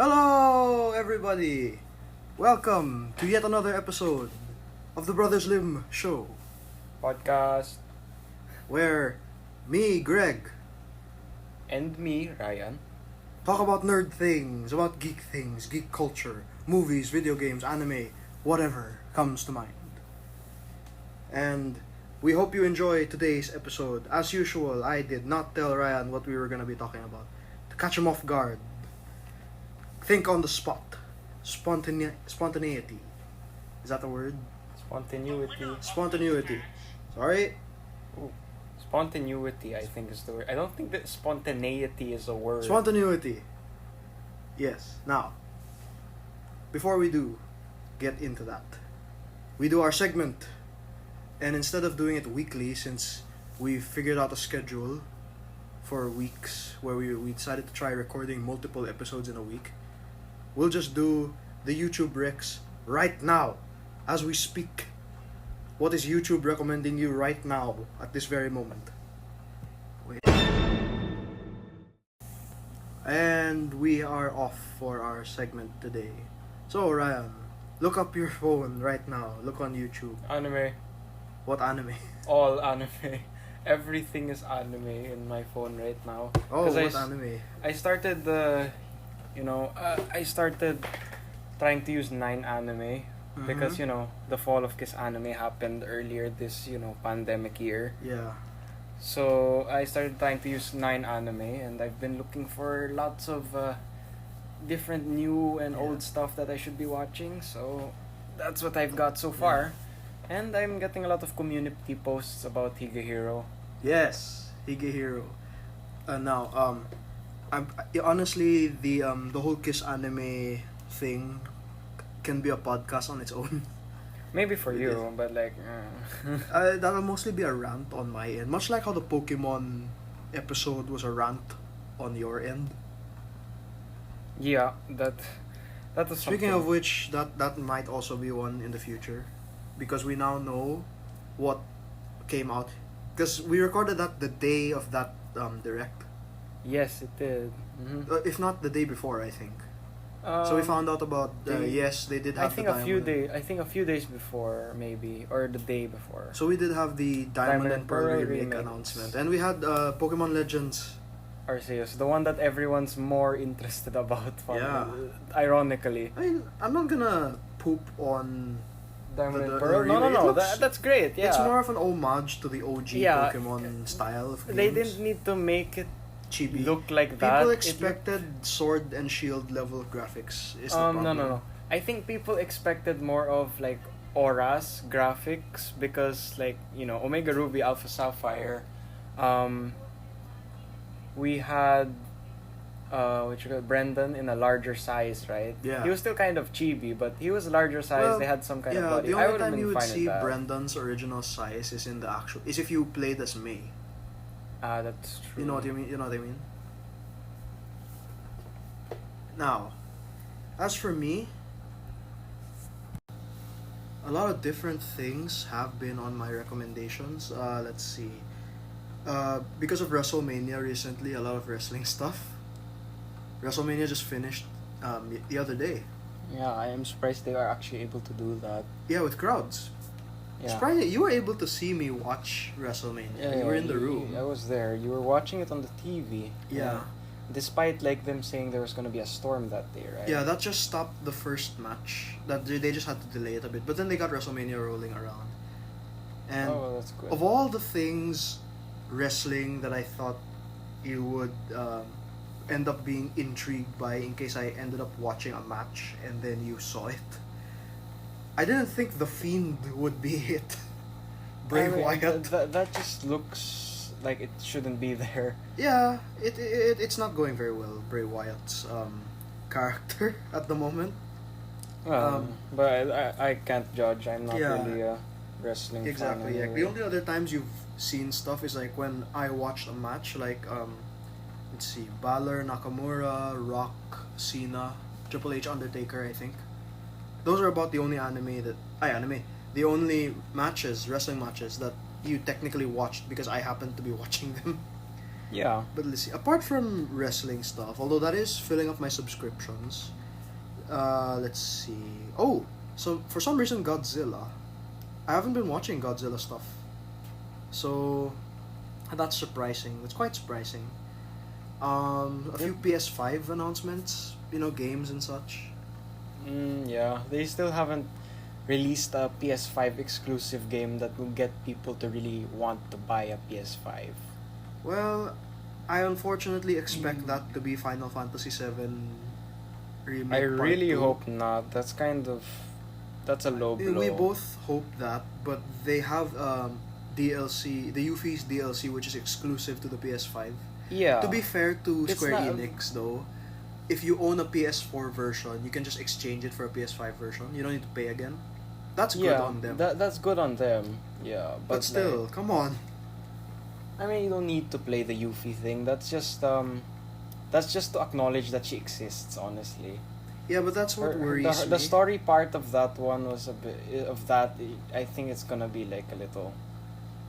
Hello, everybody! Welcome to yet another episode of the Brothers Lim Show, Podcast. where me, Greg, And me, Ryan. talk about nerd things, about geek things, geek culture, movies, video games, anime, whatever comes to mind. And we hope you enjoy today's episode. As usual, I did not tell Ryan what we were going to be talking about, to catch him off guard. Think on the spot. Spontaneity. Is that the word? Spontaneity. Spontaneity. Sorry? Ooh. Spontaneity, I think, is the word. I don't think that spontaneity is a word. Spontaneity. Yes. Now, before we do get into that, we do our segment. And instead of doing it weekly, since we figured out a schedule for weeks where we decided to try recording multiple episodes in a week, we'll just do the YouTube Recs right now, as we speak. What is YouTube recommending you right now, at this very moment? Wait. And we are off for our segment today. So, Ryan, look up your phone right now. Look on YouTube. Anime. What anime? All anime. Everything is anime in my phone right now. Oh, 'Cause what anime? I started I started trying to use 9 anime because, the fall of Kiss Anime happened earlier this, pandemic year. Yeah. So I started trying to use 9 anime, and I've been looking for lots of different new and old stuff that I should be watching. So that's what I've got so far. And I'm getting a lot of community posts about Higehiro. Yes, Higehiro. Honestly, the whole Kiss Anime thing can be a podcast on its own. Maybe for you, Yes. but That'll mostly be a rant on my end, much like how the Pokemon episode was a rant on your end. yeah, that was Speaking something. of which, that might also be one in the future, because we now know what came out. Because we recorded that the day of that direct, Yes, it did. if not the day before, I think. So we found out about yes, they did I have think the a few days before, maybe, or the day before. So we did have the Diamond and Pearl remake announcement, and we had Pokemon Legends. Arceus, the one that everyone's more interested about. Yeah. Ironically. I mean, I'm not gonna poop on. Diamond The and Pearl? No, remake. It looks- that's great, yeah. It's more of an homage to the OG Yeah. Pokemon style of games. They didn't need to make it Chibi. look like that. People It expected sword and shield level graphics. Is the looked- problem. no. I think people expected more of like auras graphics because Omega Ruby, Alpha Sapphire, we had Brendan in a larger size, right? Yeah. He was still kind of chibi, but he was larger size. Well, they had some kind of Yeah, body. the I only would have time you been would fine see with that. Brendan's original size is if you played as May. That's true. You know what I mean? Now, as for me, a lot of different things have been on my recommendations. Let's see. Because of WrestleMania recently, a lot of wrestling stuff. WrestleMania just finished the other day. Yeah, I am surprised they are actually able to do that. Yeah, with crowds. Yeah. Surprisingly, you were able to see me watch WrestleMania. You were in the room. I was there. You were watching it on the TV. Yeah. Despite them saying there was gonna be a storm that day, right? Yeah, that just stopped the first match. That they just had to delay it a bit, but then they got WrestleMania rolling around. And Oh, that's good. of all the things wrestling that I thought you would end up being intrigued by in case I ended up watching a match and then you saw it, I didn't think The Fiend would be it. Bray Wyatt. That just looks like it shouldn't be there. Yeah, it's not going very well, Bray Wyatt's character at the moment. But I can't judge. I'm not Yeah. really a wrestling Exactly. fan. Yeah. Anyway. The only other times you've seen stuff is like when I watched a match, like let's see, Balor, Nakamura, Rock, Cena, Triple H, Undertaker. I think those are about the only the only wrestling matches that you technically watched because I happened to be watching them. Yeah. But let's see. Apart from wrestling stuff, although that is filling up my subscriptions, let's see. Oh, so for some reason Godzilla. I haven't been watching Godzilla stuff, so that's surprising. That's quite surprising. A few PS5 announcements, games and such. Yeah, they still haven't released a PS5 exclusive game that will get people to really want to buy a PS5. Well, I unfortunately expect that to be Final Fantasy VII Remake I Part really 2. hope not. That's a low blow. We both hope that, but they have DLC, the Yuffie's DLC, which is exclusive to the PS5. Yeah. To be fair to It's Square not- Enix, though, if you own a PS4 version, you can just exchange it for a PS5 version. You don't need to pay again. That's good on them. That's good on them. Yeah, but still, come on. I mean, you don't need to play the Yuffie thing. That's just to acknowledge that she exists. Honestly. Yeah, but that's what worries me. The story part of that one was a bit of that. I think it's gonna be like a little.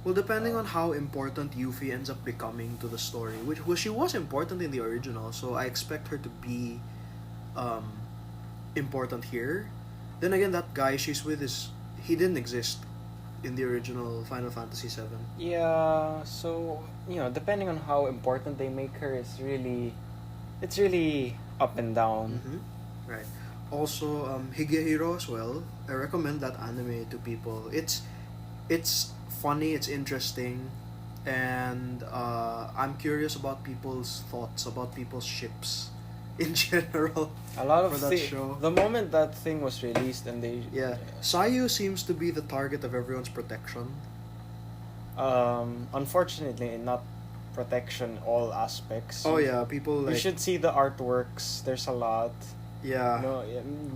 Well, depending on how important Yuffie ends up becoming to the story, she was important in the original, so I expect her to be important here. Then again, that guy she's with he didn't exist in the original Final Fantasy VII. Yeah, so depending on how important they make her, it's really up and down. Mm-hmm. Right. Also, Higehiro as well. I recommend that anime to people. It's funny, it's interesting, and I'm curious about people's thoughts about people's ships in general. A lot of for that show. The moment that thing was released and they Sayu seems to be the target of everyone's protection. Unfortunately not protection all aspects. Oh yeah, people you should see the artworks. There's a lot. Yeah.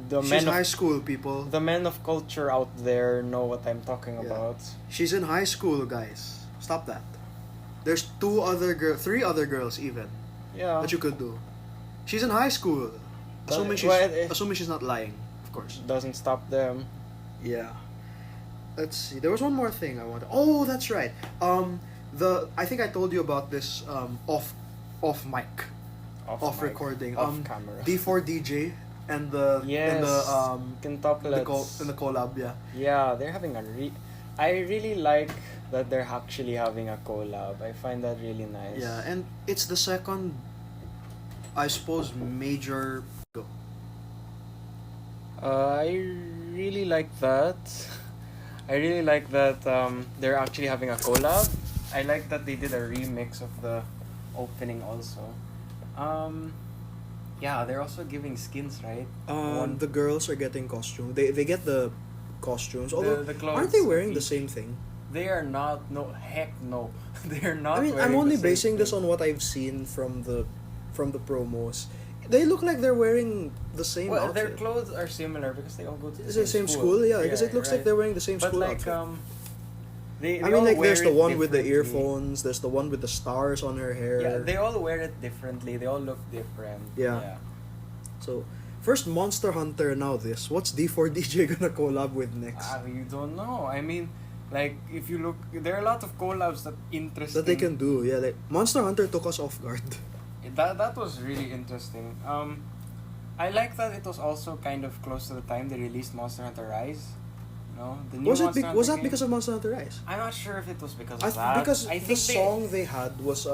The She's men high of school, people. the men of culture out there know what I'm talking about. She's in high school, guys. Stop that. There's three other girls even Yeah. that you could do. She's in high school. Assuming she's not lying, of course. Doesn't stop them. Yeah. Let's see. There was one more thing I wanted. Oh, that's right. I think I told you about this off mic, off mic, recording. off camera. D4DJ and the quintuplets. and the collab, yeah. Yeah, they're having I really like that they're actually having a collab. I find that really nice. Yeah, and it's the second, I suppose, major. I really like that. I really like that they're actually having a collab. I like that they did a remix of the opening also. Yeah, they're also giving skins, right? The girls are getting costumes. They get the costumes. Although, the clothes aren't they wearing the each. same thing? They are not. No, heck no. They are not. I mean, wearing I'm only the same basing this thing. on what I've seen from the promos. They look like they're wearing the same Well, outfit. their clothes are similar because they all go to It's the same school, yeah. Because it looks like they're wearing the same But school like outfit. they I mean, all like wear there's the it one with the differently. earphones. There's the one with the stars on her hair. Yeah, they all wear it differently. They all look different. Yeah. So, first Monster Hunter, now this. What's D4DJ gonna collab with next? You don't know. I mean, like if you look, there are a lot of collabs that interesting. That they can do, yeah. Like Monster Hunter took us off guard. That was really interesting. I like that it was also kind of close to the time they released Monster Hunter Rise. No, the new Was Monster Hunter that game. because of Monster Hunter Rise? I'm not sure if it was because of that. Because I the think song they had was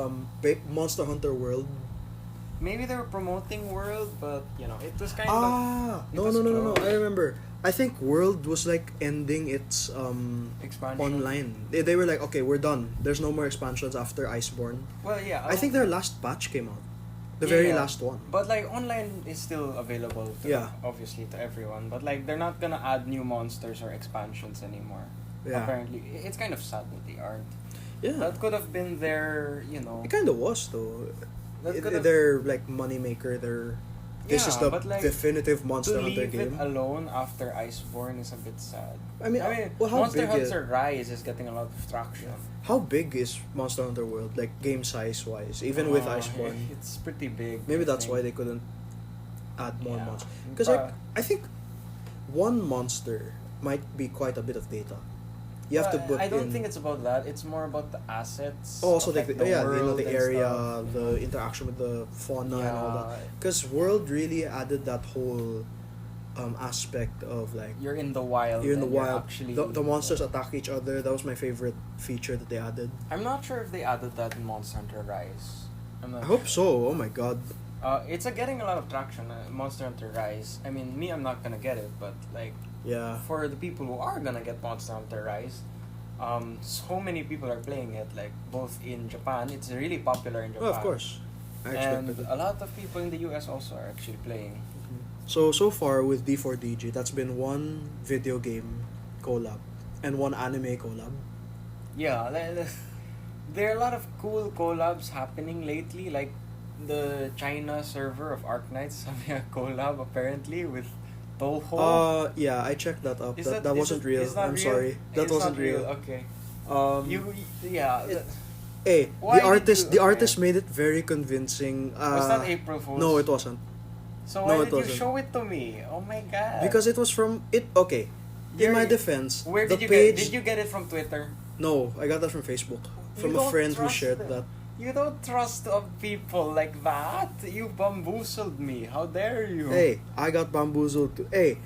Monster Hunter World. maybe they were promoting World, but it was kind of it No, was no. close. I remember. I think World was like ending its expansion online. They were like, okay, we're done. There's no more expansions after Iceborne. Well, yeah, I think their last patch came out. The very Yeah. last one. But like online is still available to obviously to everyone. But like they're not gonna add new monsters or expansions anymore. Yeah. Apparently, it's kind of sad that they aren't. Yeah. That could have been their, It kind of was though. That could have- Their like moneymaker. This is the but, like, definitive Monster to Hunter leave game. it alone after Iceborne is a bit sad. I mean, well, how Monster big is Hunter Rise is getting a lot of traction. how big is Monster Hunter World, like game size wise, even with Iceborne? It's pretty big. Maybe I that's think. why they couldn't add more Yeah. monsters. Because I think one monster might be quite a bit of data. You have to Well, put I don't in. think it's about that. It's more about the assets. Oh, also of, like the, yeah, world the and area, stuff. the interaction with the fauna and all that. Yeah, Because World really added that whole aspect of like you're in the wild. you're in the and wild. Actually, The monsters attack each other. That was my favorite feature that they added. I'm not sure if they added that in Monster Hunter Rise. I'm not I hope sure. so. Oh my god. It's getting a lot of traction. Monster Hunter Rise. I mean, me, I'm not gonna get it, but like Yeah. for the people who are gonna get Monster Hunter Rise, so many people are playing it. Like both in Japan, it's really popular in Japan. Oh, of course. I And expected it. a lot of people in the US also are actually playing. So far with D4DG, that's been one video game collab and one anime collab. Yeah, there are a lot of cool collabs happening lately. Like the China server of Arknights having a collab apparently with Toho. Yeah, I checked that up. Is That is wasn't it- real. it's not I'm real? sorry. That It's wasn't not real. Okay. Um, Yeah. Hey, Why the did artist you- the okay. artist made it very convincing. Was that April Fool's? No, it wasn't. So no, why it did you wasn't. show it to me? Oh my god. Because it was from it. Okay, in my defense, Where the did you page. get? Did you get it from Twitter? No, I got that from Facebook from You a don't friend who trust shared them. that. You don't trust of people like that. You bamboozled me. How dare you? Hey, I got bamboozled too. Hey,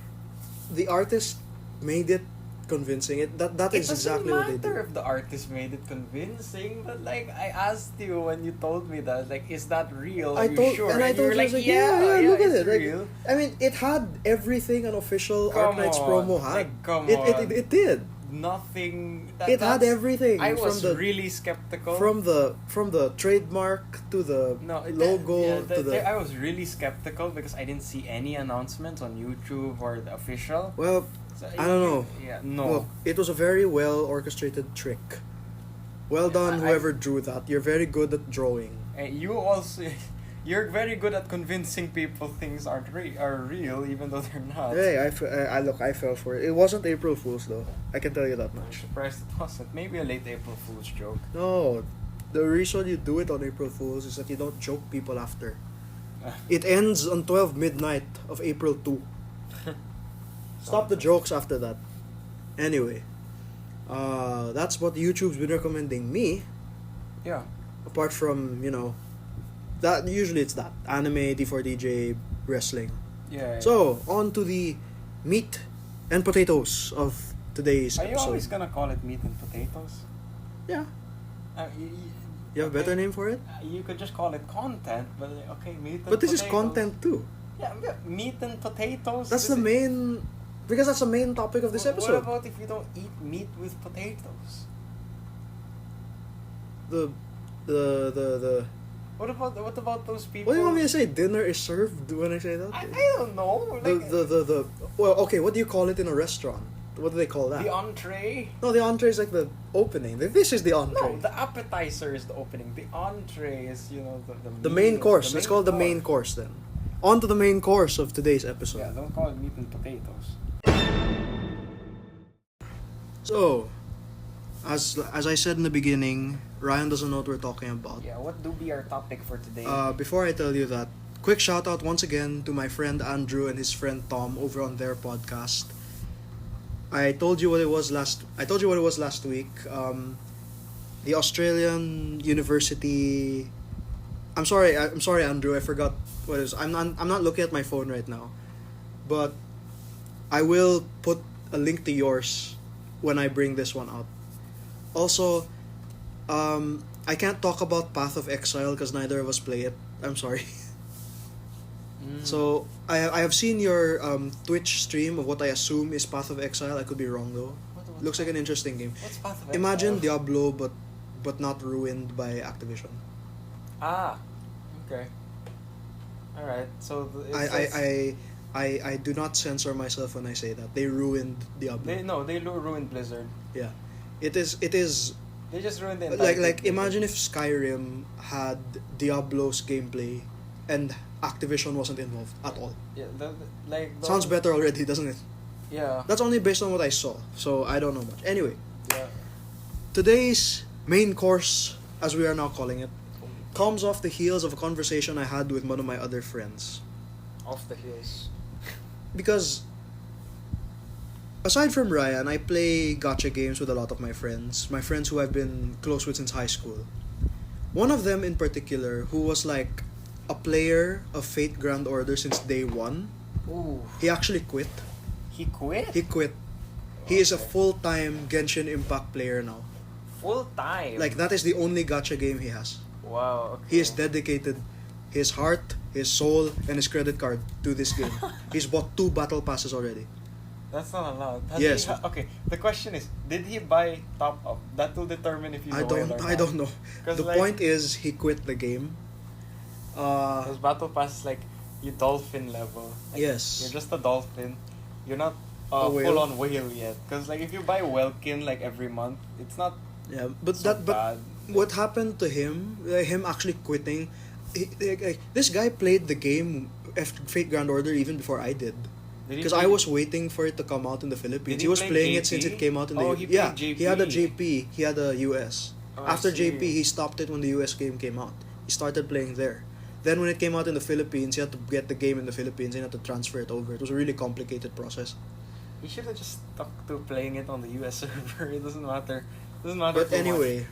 the artist made it convincing. That It is doesn't exactly what they matter did. if the artist made it convincing, but like I asked you when you told me that, like, is that real? Are I told you sure? and I you told were you, I like, was like, yeah, look at it's it. Like, real. I mean, it had everything an official Come Arknights on, promo had. like, come it, on. it did. Nothing. It had everything. I from was the really skeptical. from the trademark to the No, logo to the. I was really skeptical because I didn't see any announcements on YouTube or the official. Well, So, I don't know. Yeah, no. Look, it was a very well orchestrated trick. Well done, I- whoever drew that. You're very good at drawing. You also, you're very good at convincing people things are real, even though they're not. Hey, I fell for it. It wasn't April Fool's though. I can tell you that I'm much. surprised it wasn't. Maybe a late April Fool's joke. No, the reason you do it on April Fool's is that you don't choke people after. It ends on 12 midnight of April 2. Stop the jokes after that. Anyway, that's what YouTube's been recommending me. Yeah. Apart from, that usually it's that anime, D4DJ, wrestling. Yeah. So on to the meat and potatoes of today's are you episode. always gonna call it meat and potatoes? Yeah, You, you have a better name for it. You could just call it content, but okay, meat and But this is potatoes. content too. Yeah, meat and potatoes. That's This the is- main, because that's the main topic of this What episode. about if you don't eat meat with potatoes? The What about those people? What do you want me to say? Dinner is served when I say that? I don't know. Like, The well, okay, what do you call it in a restaurant? What do they call that? the entree. No, the entree is like the opening. This is the entree. No, the appetizer is the opening. The entree is The main course. Let's call it the main course then. On to the main course of today's episode. Yeah, don't call it meat and potatoes. So, as I said in the beginning, Ryan doesn't know what we're talking about. Yeah, what do be our topic for today? Before I tell you that, quick shout out once again to my friend Andrew and his friend Tom over on their podcast. I told you what it was last week. The Australian University. I'm sorry, Andrew. I forgot what it is. I'm not looking at my phone right now, but I will put a link to yours when I bring this one out. Also, I can't talk about Path of Exile because neither of us play it. I'm sorry. So I have seen your Twitch stream of what I assume is Path of Exile. I could be wrong though. Looks like an interesting game. What's Path of Imagine Exile? Diablo but not ruined by Activision. Ah, okay. All right. So I do not censor myself when I say that they ruined Diablo. they ruined Blizzard. Yeah, it is They just ruined the entire like thing. imagine if Skyrim had Diablo's gameplay and Activision wasn't involved at all. Yeah, Sounds better already, doesn't it? Yeah. That's only based on what I saw, so I don't know much. Anyway, Yeah. today's main course, as we are now calling it, comes off the heels of a conversation I had with one of my other friends. Off the heels. Because aside from Ryan, I play gacha games with a lot of my friends. My friends who I've been close with since high school. One of them in particular, who was like a player of Fate Grand Order since day one, Ooh. he actually quit. He quit? He quit. He is a Okay. full-time Genshin Impact player now. Full time. Like, that is the only gacha game he has. Wow. Okay. He has dedicated his heart, his soul, and his credit card to this game. He's bought 2 battle passes already. That's not allowed. Has Yes. okay. The question is, did he buy top up? That will determine if he's I a whale or don't not. know. 'Cause, The like, point is he quit the game. Those battle pass is like you dolphin level. Like, Yes. You're just a dolphin. You're not A whale. full on whale yet. Because like if you buy Welkin like every month, it's not Yeah, but so that but bad. what happened to him? Him actually quitting. This guy played the game Fate Grand Order even before I did. Did he Because play- I was waiting for it to come out in the Philippines. Did He he was play playing it JP? since it came out in the Oh, he yeah. played He had a JP. JP. He had a US. Oh, I After see. JP, he stopped it when the US game came out. He started playing there. Then when it came out in the Philippines, he had to get the game in the Philippines and he had to transfer it over. It was a really complicated process. He should have just stuck to playing it on the US server. It doesn't matter. It doesn't matter. But too anyway,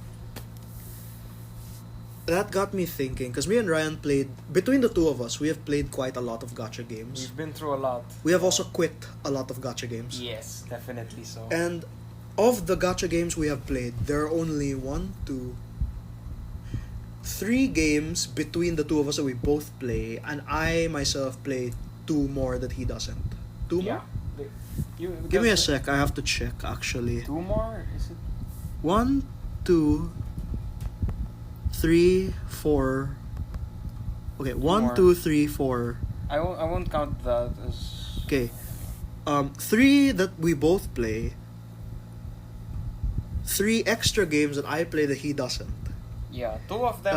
that got me thinking because me and Ryan played between the two of us. We have played quite a lot of gacha much. games. We've been through a lot. We have also quit a lot of gacha games. Yes, definitely so. And of the gacha games we have played, there are only 3 games between the two of us that we both play, and I myself play 2 more that he doesn't. 2 yeah. more? Give Give me a sec. I have to check actually. 2 more? Is it? 1, 2, 3, 4. Okay, 1, more. 2, 3, 4. I won't count that as. Okay. 3 that we both play. 3 extra games that I play that he doesn't. Yeah, 2 of them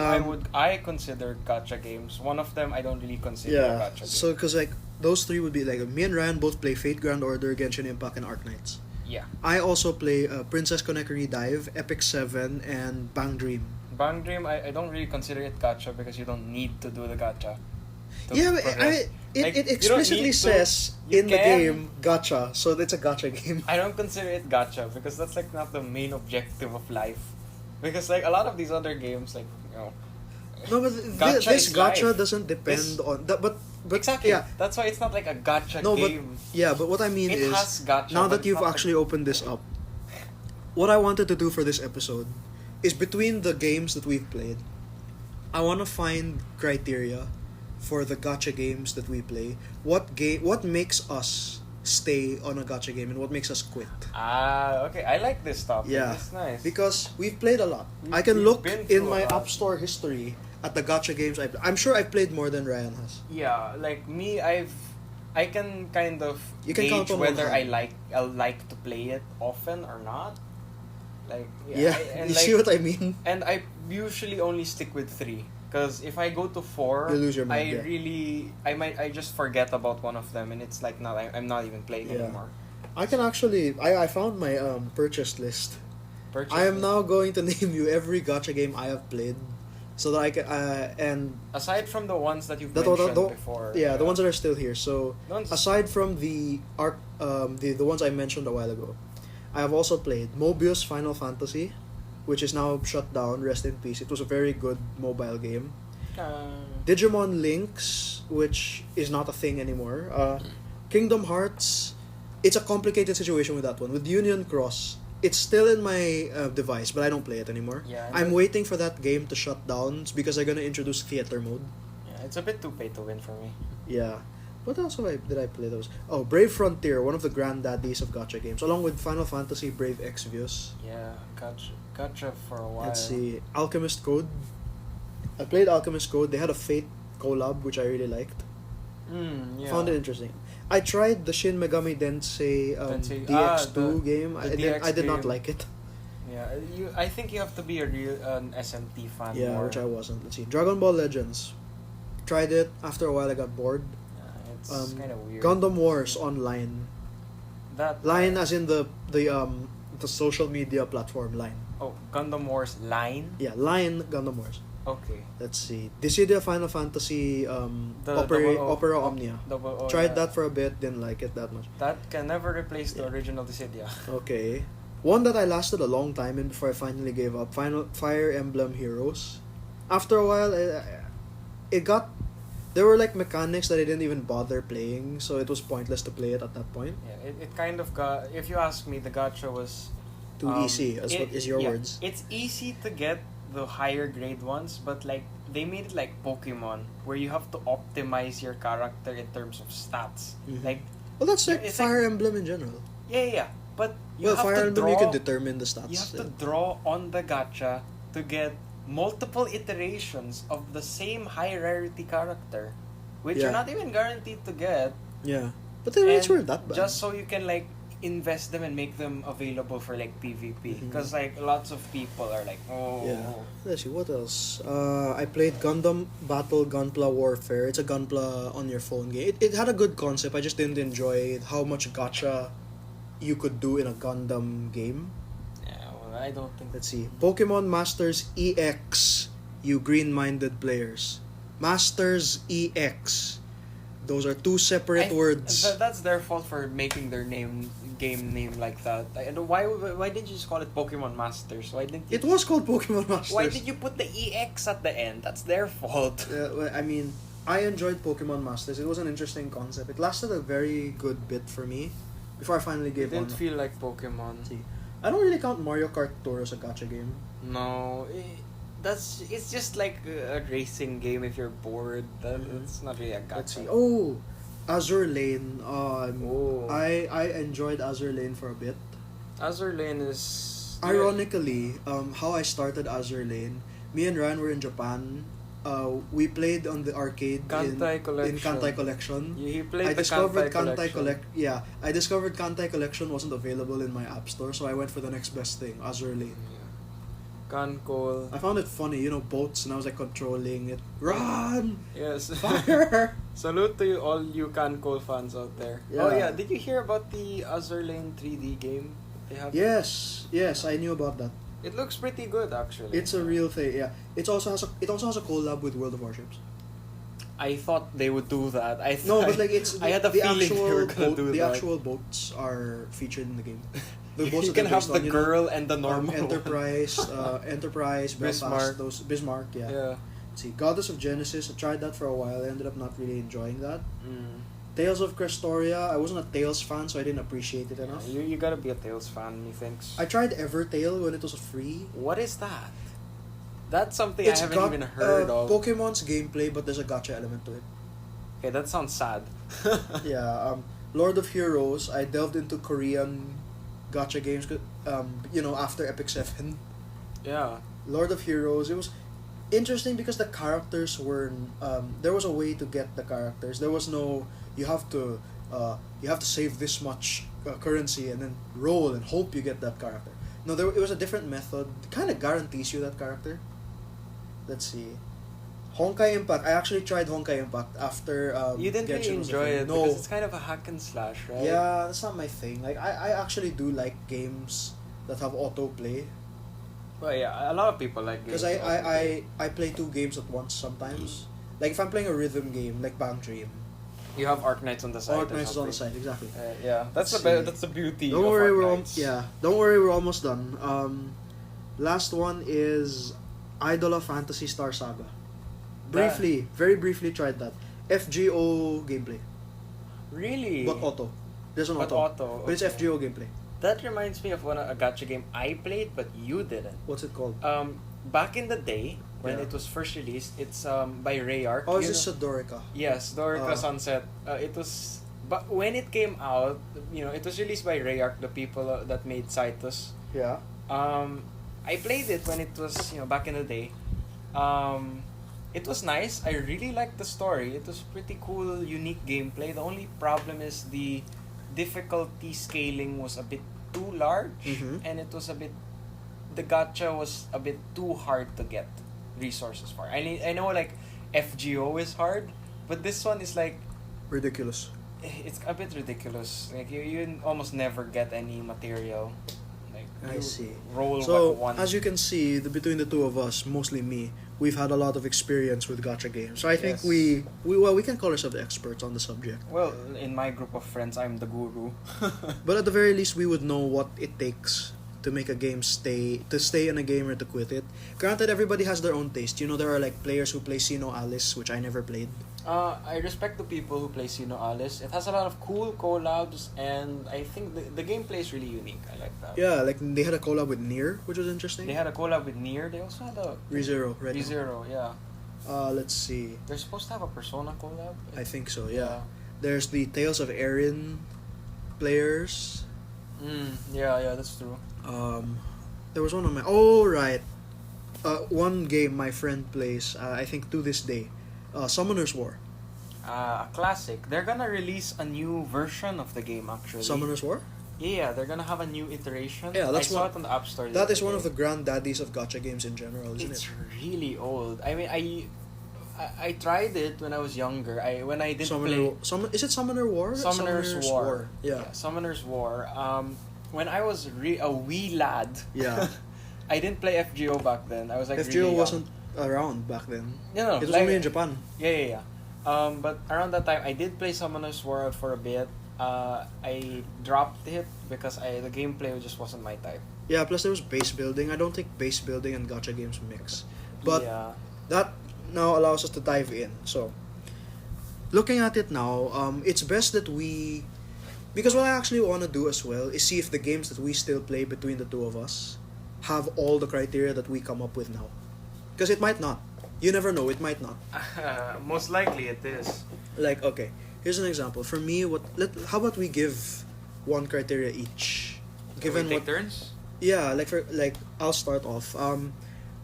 I consider gacha games. 1 of them I don't really consider a Yeah. gacha game. So, because like those 3 would be like me and Ryan both play Fate Grand Order, Genshin Impact, and Arc Knights. Yeah. I also play Princess Connect Redive, Epic 7, and Bang Dream. Bang Dream, I don't really consider it gacha because you don't need to do the gacha. to Yeah, but progress. Like, it you don't explicitly need to- says you in the can- game gacha, so it's a gacha game. I don't consider it gacha because that's like not the main objective of life. Because like a lot of these other games, like No, but Gacha this is gacha life. doesn't depend This- on that. But exactly. yeah, That's why it's not like a gacha no, but game. yeah, but what I mean It is has gacha, now but that it's you've not like- actually opened this up, what I wanted to do for this episode is between the games that we've played, I want to find criteria for the gacha games that we play. What makes us stay on a gacha game and what makes us quit? Okay. I like this topic. Yeah, It's nice. because we've played a lot. I We've can look been in through my a lot. App Store history at the gacha games I'm sure I've played more than Ryan has. Yeah, like me, I can kind of You can count gauge on one whether hand. I'll like to play it often or not. Like Yeah, and you like, see what I mean? and I usually only stick with 3 because if I go to 4, You lose your mind, yeah. I just forget about one of them and it's like I'm not even playing Yeah. anymore. I can actually I found my purchase list. Purchase I am it. now going to name you every gacha game I have played, so that I can and aside from the ones that you've the mentioned the before. yeah, the ones that are still here. So The ones- aside from the the ones I mentioned a while ago, I have also played Mobius Final Fantasy, which is now shut down. Rest in peace. It was a very good mobile game. Digimon Links, which is not a thing anymore. Kingdom Hearts, it's a complicated situation with that one. With Union Cross, it's still in my device, but I don't play it anymore. Yeah, I'm waiting for that game to shut down because they're gonna introduce theater mode. Yeah, it's a bit too pay to win for me. Yeah. What else did I play those? Oh, Brave Frontier, one of the granddaddies of gacha games, along with Final Fantasy Brave Exvius. Yeah, gotcha for a while. Let's see, Alchemist Code. I played Alchemist Code. They had a Fate collab, which I really liked. Yeah. Found it interesting. I tried the Shin Megami Tensei Tensei- DX2 game. the I did DX not game. like it. Yeah, I think you have to be an SMT fan. Yeah, more. which I wasn't. Let's see, Dragon Ball Legends. Tried it. After a while, I got bored. Yeah, it's kind of weird. Gundam Wars Online. That Line as in the social media platform Line. Oh, Gundam Wars Line. Yeah, Line Gundam Wars. Okay. Let's see. Dissidia Final Fantasy The Opera Omnia. Tried that for a bit, didn't like it that much. That can never replace the original Dissidia. Okay. One that I lasted a long time in before I finally gave up. Fire Emblem Heroes. After a while, it got... There were like mechanics that I didn't even bother playing, so it was pointless to play it at that point. Yeah, it kind of got... If you ask me, the gacha was... Too easy, is your words. It's easy to get the higher grade ones, but like they made it like Pokemon, where you have to optimize your character in terms of stats. Mhm. Like, Well, that's like it's Fire Emblem in general. yeah. But you Well, have Fire to Emblem, draw. you can determine the stats. You have to yeah. draw on the gacha to get multiple iterations of the same high rarity character, which Yeah. you're not even guaranteed to get. Yeah. But the rates And weren't that bad. just so you can like invest them and make them available for like PvP, Mhm. because like lots of people are like, oh, Yeah. Let's see, what else? I played Gundam Battle Gunpla Warfare. It's a Gunpla on your phone game. It had a good concept. I just didn't enjoy how much gacha you could do in a Gundam game. yeah. Well, I don't think Let's see. Pokemon Masters EX, you green-minded players. Masters EX. Those are two separate words. That's their fault for making their game name like that. I don't, why didn't you just call it Pokemon Masters? Why didn't you It was called Pokemon Masters. Why did you put the EX at the end? That's their fault. Well, I mean, I enjoyed Pokemon Masters. It was an interesting concept. It lasted a very good bit for me before I finally It gave didn't up. feel like Pokemon. See, I don't really count Mario Kart Tour as a gacha game. No, it's just like a racing game. If you're bored, it's not really a gacha. Let's see. Oh, Azure Lane. Oh. I enjoyed Azure Lane for a bit. Azure Lane is Ironically, how I started Azure Lane, me and Ryan were in Japan. We played on the arcade Kantai Collection. in Kantai Collection. He played I the discovered Kantai Collection. Yeah, I discovered Kantai Collection wasn't available in my app store, so I went for the next best thing, Azure Lane. Kankol. I found it funny, boats, and I was like controlling it. Run! Yes. Fire! Salute to you, all you Kankol fans out there. Yeah. Oh yeah, did you hear about the Azure Lane 3D game they have? Yes, I knew about that. It looks pretty good actually. It's a real thing. Yeah, it also has a collab with World of Warships. I thought they would do that. No, but like it's I had a the feeling they were gonna do the that. actual boats are featured in the game. The boats You that can they're have based the on, girl and the normal one. Enterprise, Enterprise, Bismarck. Belfast, Bismarck. Yeah. Yeah. Let's see, Goddess of Genesis. I tried that for a while. I ended up not really enjoying that. Mm. Tales of Crestoria. I wasn't a Tales fan, so I didn't appreciate it enough. You gotta be a Tales fan, methinks. I tried Evertale when it was free. What is that? That's something It's I haven't got even heard of. Pokemon's gameplay, but there's a gacha element to it. Okay, that sounds sad. Yeah, Lord of Heroes, I delved into Korean gacha games, after Epic 7. Yeah. Lord of Heroes, it was interesting because the characters were, there was a way to get the characters. There was no, you have to save this much currency and then roll and hope you get that character. No, it was a different method. It kind of guarantees you that character. Let's see. Honkai Impact. I actually tried Honkai Impact after You didn't really Genshin was a enjoy thing. it No. because it's kind of a hack and slash, right? Yeah, that's not my thing. Like I actually do like games that have autoplay Well, yeah, a lot of people like because games. I play two games at once sometimes. Like if I'm playing a rhythm game like Bang Dream, You have Arknights on the side. or Knights is on the side, exactly. Yeah, that's Let's the see. that's the beauty. Don't of worry, Arknights. don't worry, we're almost done. Last one is Idol of Fantasy Star Saga. Very briefly tried that. FGO gameplay, Really? but auto. There's an But auto, auto. but it's okay. FGO gameplay. That reminds me of a gacha game I played, but you didn't. What's it called? Back in the day when Yeah. it was first released, it's by Rayark. Oh, is You this know- Sadorica? Yes, Dorica Sunset. It was, but when it came out, it was released by Rayark, the people that made Cytus. Yeah. I played it when it was, back in the day. It was nice. I really liked the story. It was pretty cool, unique gameplay. The only problem is the difficulty scaling was a bit too large, Mhm. and it was a bit. The gacha was a bit too hard to get resources for. I know like FGO is hard, but this one is like Ridiculous. it's a bit ridiculous. Like you almost never get any material. Like I you see. Roll So one. as you can see, between the two of us, mostly me, we've had a lot of experience with gacha games. So I think Yes. we can call ourselves experts on the subject. Well, in my group of friends, I'm the guru. But at the very least, we would know what it takes to make a game stay in a game or to quit it. Granted, everybody has their own taste. You know, there are like players who play Sino Alice, which I never played. I respect the people who play Sino Alice. It has a lot of cool collabs, and I think the gameplay is really unique. I like that. Yeah, like they had a collab with Nier, which was interesting. They had a collab with Nier. They also had a ReZero, right? now. ReZero, yeah. Let's see. They're supposed to have a Persona collab. I think so. Yeah. There's the Tales of Erin players. Yeah, that's true. There was one on my. Oh right. One game my friend plays. I think to this day, Summoner's War. A classic. They're gonna release a new version of the game actually. Summoner's War. Yeah, they're gonna have a new iteration. Yeah, that's I saw one- it on the App Store. That is one of the granddaddies of gacha games in general, isn't It's it? really old. I mean, I tried it when I was younger. When I didn't play Is it Summoner War? Summoner's War. Yeah. Summoner's War. When I was a wee lad. Yeah. I didn't play FGO back then. I was like FGO really young. wasn't around back then. No, It was like- only in Japan. Yeah. But around that time, I did play Summoner's War for a bit. I dropped it because the gameplay just wasn't my type. Yeah, plus there was base building. I don't think base building and gacha games mix. But yeah. that now allows us to dive in. So, looking at it now, it's best that we... Because what I actually want to do as well is see if the games that we still play between the two of us have all the criteria that we come up with now. Because it might not. You never know, it might not. Most likely it is. Like, okay, here's an example. For me, how about we give one criteria each? Given we take what... turns? Yeah, I'll start off.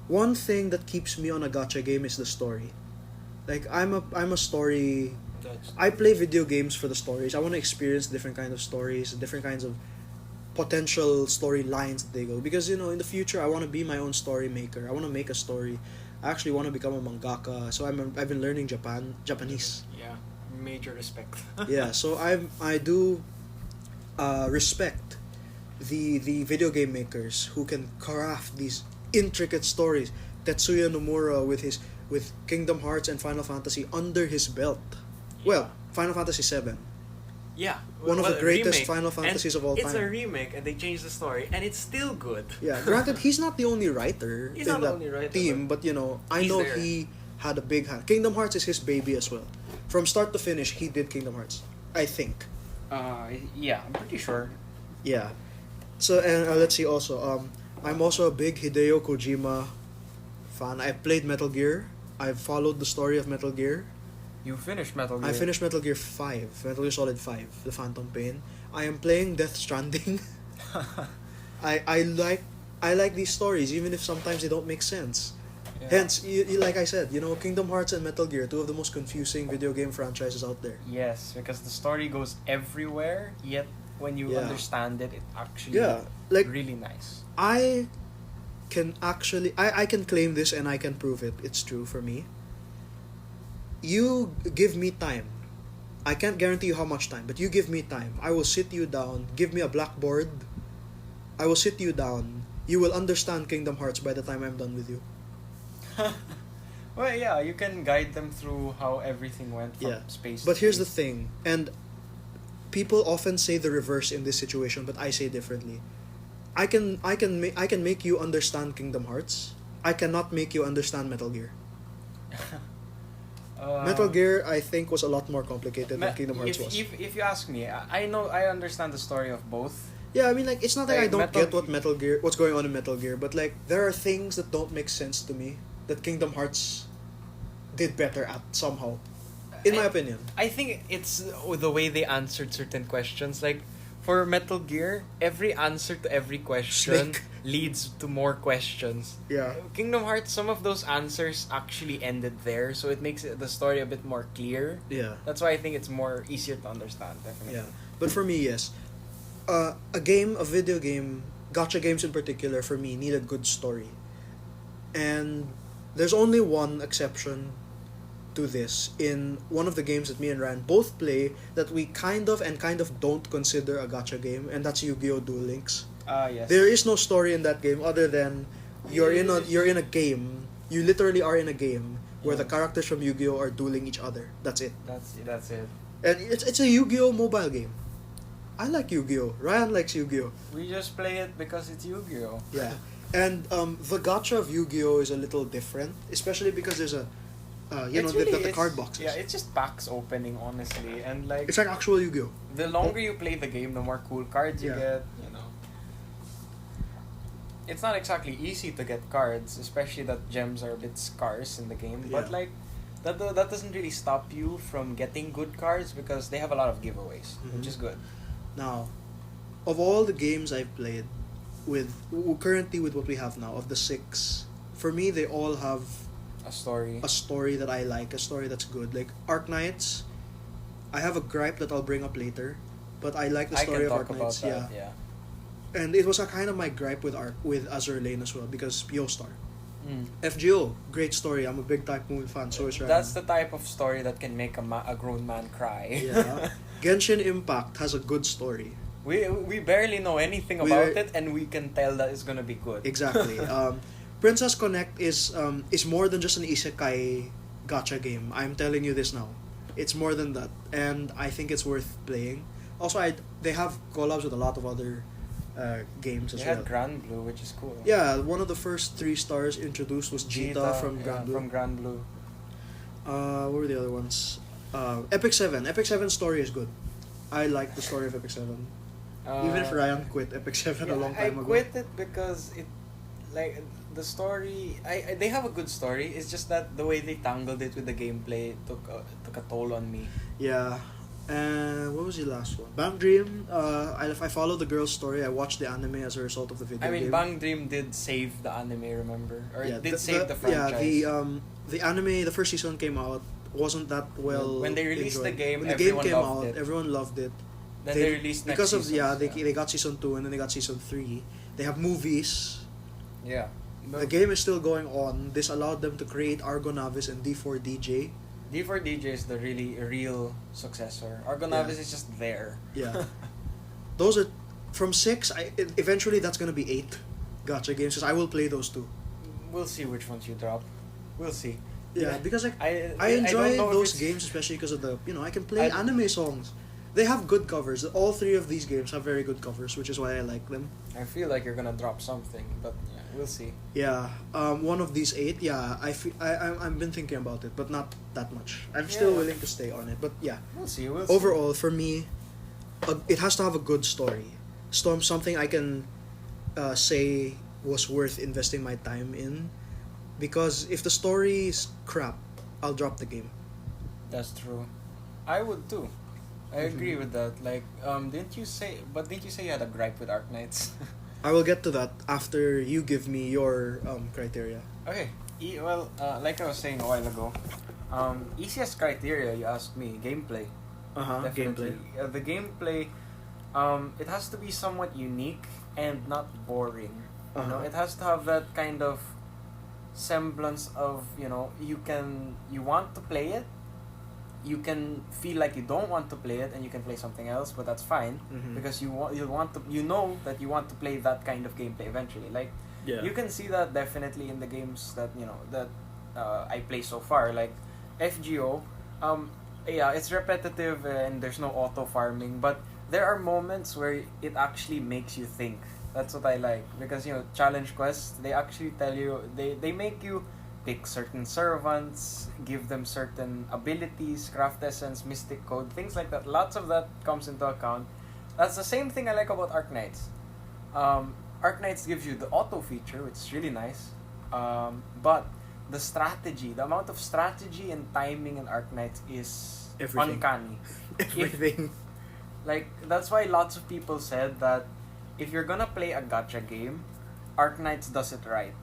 One thing that keeps me on a gacha game is the story. Like I'm a story. I play video games for the stories. I want to experience different kinds of stories, different kinds of potential storylines that they go. Because in the future I want to be my own story maker. I want to make a story. I actually want to become a mangaka. So I've been learning Japanese. Yeah, major respect. Yeah, so I do respect the video game makers who can craft these intricate stories. Tetsuya Nomura with Kingdom Hearts and Final Fantasy under his belt. Well, Final Fantasy VII. Yeah, One of the greatest remake. Final Fantasies of all It's a time. remake, and they changed the story, and it's still good. Yeah, granted, he's not the only writer He's in not the that only writer, team, but I he's know there. he had a big hand. Kingdom Hearts is his baby as well. From start to finish, he did Kingdom Hearts. I think. Yeah, I'm pretty sure. Yeah. So, and let's see also, I'm also a big Hideo Kojima fan. I played Metal Gear. I've followed the story of Metal Gear. You finished Metal Gear. I finished Metal Gear 5, Metal Gear Solid 5, The Phantom Pain. I am playing Death Stranding. I like these stories, even if sometimes they don't make sense. Yeah. Hence, like I said, Kingdom Hearts and Metal Gear, two of the most confusing video game franchises out there. Yes, because the story goes everywhere, yet when you Yeah. understand it, it actually Yeah, like really nice. I can claim this and I can prove it. It's true for me. You give me time. I can't guarantee you how much time, but you give me time. I will sit you down, give me a blackboard. I will sit you down. You will understand Kingdom Hearts by the time I'm done with you. Well, yeah, you can guide them through how everything went from Yeah. space But to here's the space. thing, and people often say the reverse in this situation, but I say differently. I can make you understand Kingdom Hearts. I cannot make you understand Metal Gear. Metal Gear, I think, was a lot more complicated than Kingdom Hearts was. If you ask me, I know I understand the story of both. Yeah, I mean, like, it's not that I Like, don't Metal get what's going on in Metal Gear, but like, there are things that don't make sense to me that Kingdom Hearts did better at somehow, in my opinion. I think it's the way they answered certain questions. Like, for Metal Gear, every answer to every question Snake. leads to more questions. Yeah. Kingdom Hearts, some of those answers actually ended there, so it makes the story a bit more clear. Yeah. That's why I think it's more easier to understand, definitely. Yeah. But for me, yes. A video game, gacha games in particular, for me, need a good story. And there's only one exception to this in one of the games that me and Ryan both play that we kind of don't consider a gacha game, and that's Yu-Gi-Oh! Duel Links. Yes. There is no story in that game other than you're in a game You literally are in a game where the Yeah. characters from Yu-Gi-Oh are dueling each other. That's it. That's it. And it's a Yu-Gi-Oh mobile game. I like Yu-Gi-Oh. Ryan likes Yu-Gi-Oh. We just play it because it's Yu-Gi-Oh. Yeah. And the gacha of Yu-Gi-Oh is a little different, especially because there's a It's they've really- got the it's- card boxes. Yeah, it's just packs opening, honestly, and like It's like actual Yu-Gi-Oh. the longer you play the game, the more cool cards you Yeah. get. You know, it's not exactly easy to get cards, especially that gems are a bit scarce in the game. But Yeah. like that doesn't really stop you from getting good cards because they have a lot of giveaways, Mhm. which is good. Now, of all the games I've played currently with what we have now, of the 6, for me they all have A story. a story that I like, a story that's good. Like Arc Knights, I have a gripe that I'll bring up later, but I like the I story can of talk Arc about Knights. that. Yeah, Yeah. and it was a kind of my gripe with Azur Lane as well because Star. Mm. FGO, great story. I'm a big Type Moon fan, so is Ryan. That's the type of story that can make a grown man cry. Yeah. Genshin Impact has a good story. We barely know anything We about are- it, and we can tell that it's gonna be good. Exactly. Princess Connect is more than just an isekai gacha game. I'm telling you this now. It's more than that, and I think it's worth playing. Also, they have collabs with a lot of other games as They well. had Grand Blue, which is cool. Yeah, one of the first 3 stars introduced was Jita from Grand Blue. From Grand Blue. What were the other ones? Epic 7. Epic 7's story is good. I like the story of Epic 7. Even if Ryan quit Epic 7 a long time I ago. quit it because it, like, the story. They have a good story. It's just that the way they tangled it with the gameplay took a toll on me. Yeah. And what was the last one? Bang Dream. I followed the girl's story. I watched the anime as a result of the video I mean, game. Bang Dream did save the anime, remember? Or Yeah, it did save the franchise. Yeah, the anime, the first season came out, wasn't that well. When they released the enjoyed. game, when the game everyone came loved out, it. everyone loved it. Then they released next because of seasons, they got season 2 and then they got season 3. They have movies. Yeah. The game is still going on. This allowed them to create Argonavis and D4DJ. D4DJ is the really real successor. Argonavis is just there. Yeah. Those are from 6. Eventually that's gonna be 8 gacha games. 'Cause I will play those 2. We'll see which ones you drop. We'll see. Yeah, because like I don't enjoy know if those it's- games especially because of the I can play I- anime songs. They have good covers. All 3 of these games have very good covers, which is why I like them. I feel like you're gonna drop something, but yeah, we'll see. Yeah, one of these 8. Yeah, I've been thinking about it, but not that much. I'm still Yeah. willing to stay on it, but yeah. We'll see. We'll see. Overall, for me, it has to have a good story. Something I can say was worth investing my time in, because if the story is crap, I'll drop the game. That's true. I would too. I agree Mhm. with that. Like, didn't you say you had a gripe with Arc Knights? I will get to that after you give me your criteria. Okay. Well, like I was saying a while ago, easiest criteria you asked me, gameplay. Gameplay. Definitely. The gameplay, it has to be somewhat unique and not boring. You know, Uh-huh. it has to have that kind of semblance of, you want to play it. You can feel like you don't want to play it, and you can play something else, but that's fine Mhm. because you want to, that you want to play that kind of gameplay eventually. Like, Yeah. you can see that definitely in the games that I play so far, like FGO. Yeah, it's repetitive and there's no auto farming, but there are moments where it actually makes you think. That's what I like, because challenge quests, they actually tell you, they make you pick certain servants, give them certain abilities, craft essence, mystic code, things like that. Lots of that comes into account. That's the same thing I like about Arc Knights. Arc Knights gives you the auto feature, which is really nice. But the strategy, the amount of strategy and timing in Arc Knights is Everything. uncanny. Everything. Like, that's why lots of people said that if you're gonna play a gacha game, Arc Knights does it right.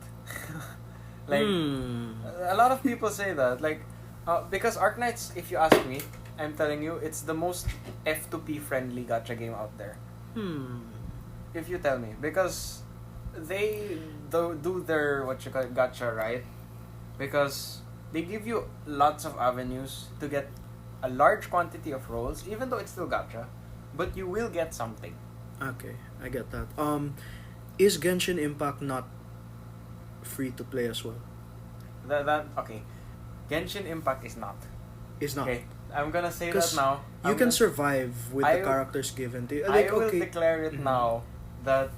Like, a lot of people say that, like, because Arc Knights, if you ask me, I'm telling you, it's the most F2P friendly gacha game out there. If you tell me, because they do their gacha right, because they give you lots of avenues to get a large quantity of rolls, even though it's still gacha, but you will get something. Okay, I get that. Is Genshin Impact not free to play as well? that okay. Genshin Impact is not. It's not. Okay, I'm gonna say that 'Cause now. You can survive with I the will- characters given to you. I Like, will okay, declare it Mhm. now that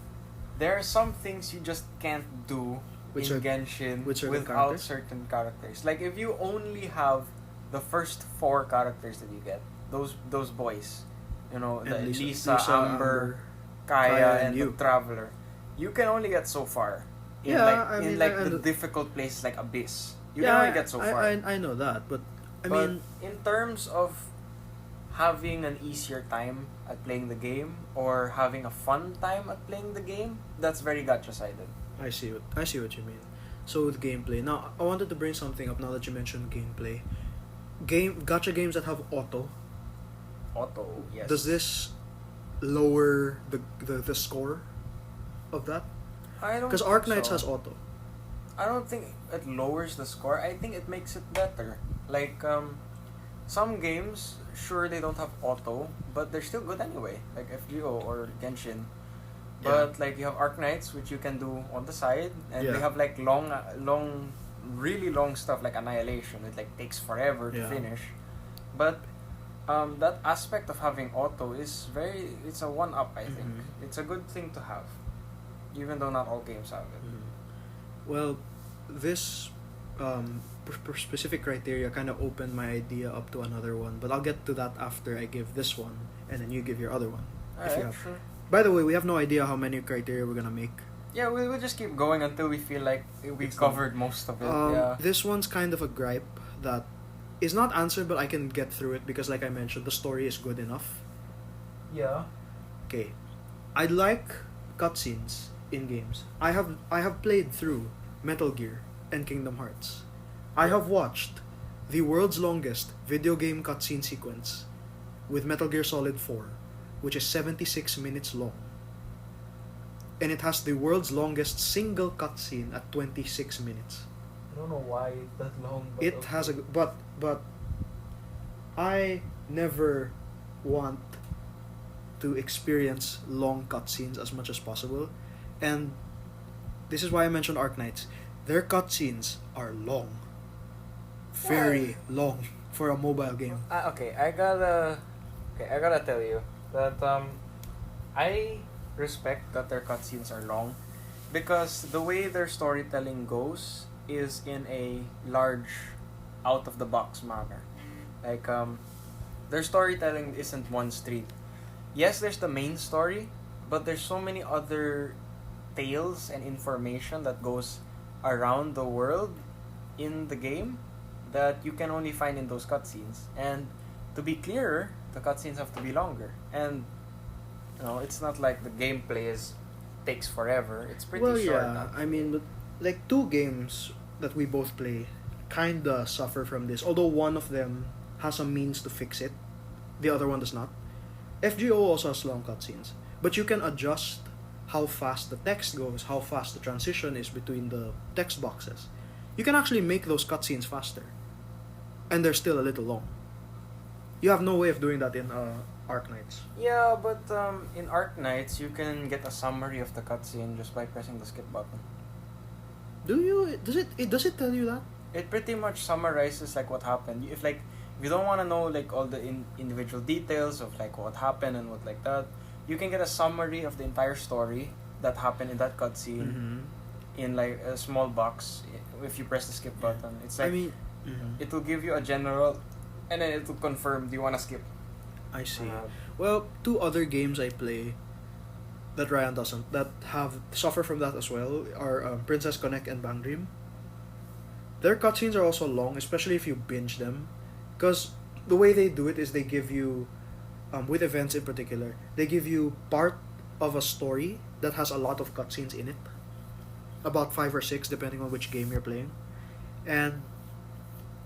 there are some things you just can't do With in cer- Genshin with certain without characters? certain characters. Like if you only have the first 4 characters that you get, those boys, you know, and the Lisa, Amber, Kaya, Kaya, and and you. the Traveler, you can only get so far. In Yeah, like I in mean, like I the under- difficult places like Abyss, you yeah, can only get so far. I know that, but I But mean, in terms of having an easier time at playing the game or having a fun time at playing the game, that's very gacha sided. I see what you mean. So with gameplay, now I wanted to bring something up. Now that you mentioned gameplay, gacha games that have auto. Auto, yes. Does this lower the score of that? I don't Because think Arknights so. has auto. I don't think it lowers the score. I think it makes it better. Like some games, sure they don't have auto, but they're still good anyway. Like FGO or Genshin. But like you have Arknights, which you can do on the side, and Yeah. they have like really long stuff like Annihilation. It like takes forever to Yeah. finish. But that aspect of having auto is it's a one up. I think Mhm. it's a good thing to have, even though not all games have it. Well, this specific criteria kind of opened my idea up to another one, but I'll get to that after I give this one, and then you give your other one. If you Alright, have. sure. By the way, we have no idea how many criteria we're gonna make. Yeah, we'll just keep going until we feel like we've It's covered most of it. Yeah. This one's kind of a gripe that is not answered, but I can get through it because, like I mentioned, the story is good enough. Yeah. Okay, I like cutscenes in games. I have played through Metal Gear and Kingdom Hearts. I have watched the world's longest video game cutscene sequence with Metal Gear Solid 4, which is 76 minutes long. And it has the world's longest single cutscene at 26 minutes. I don't know why it's that long. But It has a but I never want to experience long cutscenes as much as possible, and this is why I mentioned Arknights. Their cutscenes are long, very long for a mobile game. Okay, I gotta tell you that I respect that their cutscenes are long, because the way their storytelling goes is in a large, out of the box manner. Like their storytelling isn't one street. Yes, there's the main story, but there's so many other tales and information that goes around the world in the game that you can only find in those cutscenes. And to be clearer, the cutscenes have to be longer. And it's not like the gameplay takes forever. It's pretty Well, short. yeah, I mean, but like 2 games that we both play kinda suffer from this. Although one of them has a means to fix it, the other one does not. FGO also has long cutscenes, but you can adjust how fast the text goes, how fast the transition is between the text boxes. You can actually make those cutscenes faster, and they're still a little long. You have no way of doing that in Arknights. Yeah, but in Arknights, you can get a summary of the cutscene just by pressing the skip button. Do you? Does it tell you that? It pretty much summarizes like what happened. If you don't want to know like all the individual details of like what happened and what like that, you can get a summary of the entire story that happened in that cutscene Mm-hmm. in like a small box. If you press the skip button, it's like I mean, mhm. it will give you a general, and then it will confirm. Do you want to skip? I see. Uh, Well, 2 other games I play that Ryan doesn't, that suffer from that as well, are Princess Connect and Bang Dream. Their cutscenes are also long, especially if you binge them, because the way they do it is they give you, with events in particular, they give you part of a story that has a lot of cutscenes in it, about 5 or 6 depending on which game you're playing, and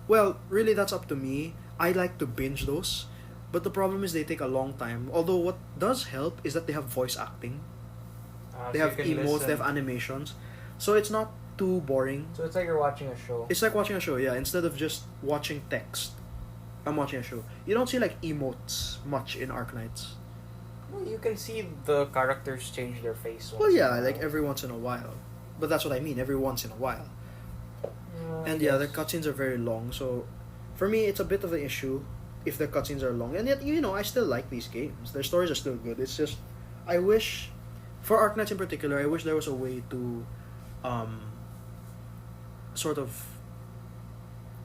well, really that's up to me. I like to binge those. But the problem is they take a long time. Although what does help is that they have voice acting. They have emotes, they have animations. So it's not too boring. So it's like you're watching a show. It's like watching a show, yeah. Instead of just watching text, I'm watching a show. You don't see like emotes much in Arknights. Well, you can see the characters change their face. Well, once in yeah, a like while. every once in a while. But that's what I mean, every once in a while. And yeah, the cutscenes are very long. So for me, it's a bit of an issue if the cutscenes are long. And yet, I still like these games. Their stories are still good. It's just, I wish, for Arknights in particular, I wish there was a way to, sort of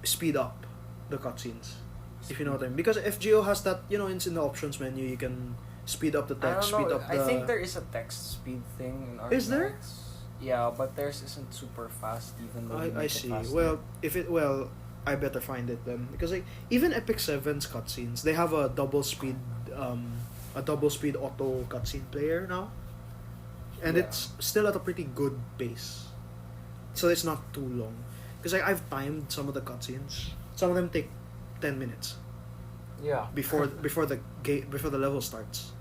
speed up the cutscenes. If you know what I mean. Because FGO has that, it's in the options menu. You can speed up the I text, don't know. speed up the. I think there is a text speed thing in Is there? Arknights. Yeah, but theirs isn't super fast, even though you I make see. it faster. Well, I better find it then, because like even Epic 7's cutscenes, they have a double speed auto cutscene player now, and Yeah. it's still at a pretty good pace, so it's not too long. Because like I've timed some of the cutscenes. Some of them take 10 minutes Yeah. before before the level starts.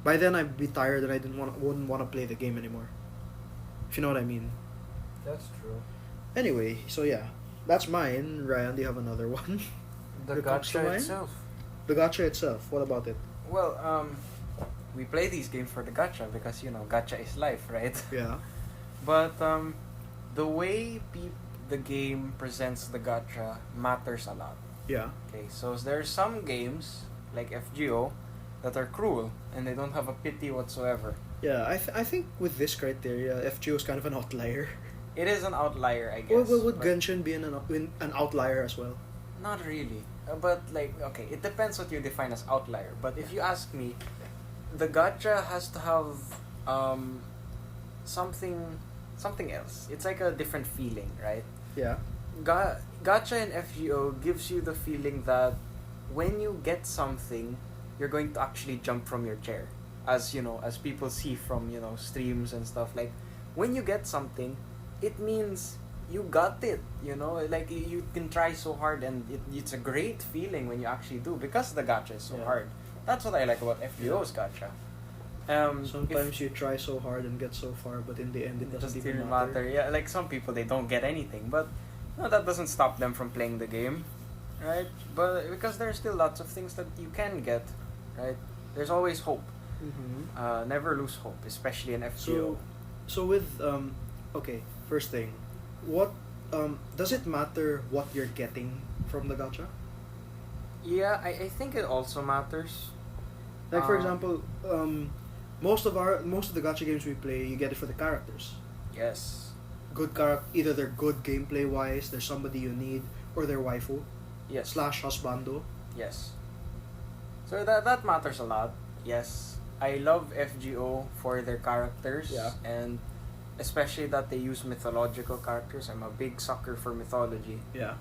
By then I'd be tired and I wouldn't want to play the game anymore. If you know what I mean. That's true. Anyway, so yeah, that's mine. Ryan, do you have another one? The That comes to gacha mind? itself. The gacha itself. What about it? Well, we play these games for the gacha because gacha is life, right? Yeah. But the way the game presents the gacha matters a lot. Yeah. Okay, so there's some games like FGO that are cruel and they don't have a pity whatsoever. Yeah. I think with this criteria, FGO is kind of an outlier. It is an outlier, I guess. Would but Genshin be an outlier as well? Not really. But okay, it depends what you define as outlier. But if you ask me, the gacha has to have something else. It's like a different feeling, right? Yeah. Gacha and FGO gives you the feeling that when you get something, you're going to actually jump from your chair. As as people see from streams and stuff, like when you get something, it means you got it. Like you can try so hard, and it's a great feeling when you actually do, because the gacha is so Yeah. hard. That's what I like about FGO's gacha. Sometimes you try so hard and get so far, but in the end it doesn't even matter. Yeah, like some people, they don't get anything, but that doesn't stop them from playing the game, right? But because there's still lots of things that you can get, right? There's always hope. Mm-hmm. Never lose hope, especially in FGO. So with okay, first thing, what does it matter what you're getting from the gacha? Yeah, I think it also matters. Like for example, most of the gacha games we play, you get it for the characters. Yes. Either they're good gameplay wise, they're somebody you need, or they're waifu Yes. / husbando. Yes. So that matters a lot. Yes. I love FGO for their characters. Yeah. And especially that they use mythological characters. I'm a big sucker for mythology. Yeah.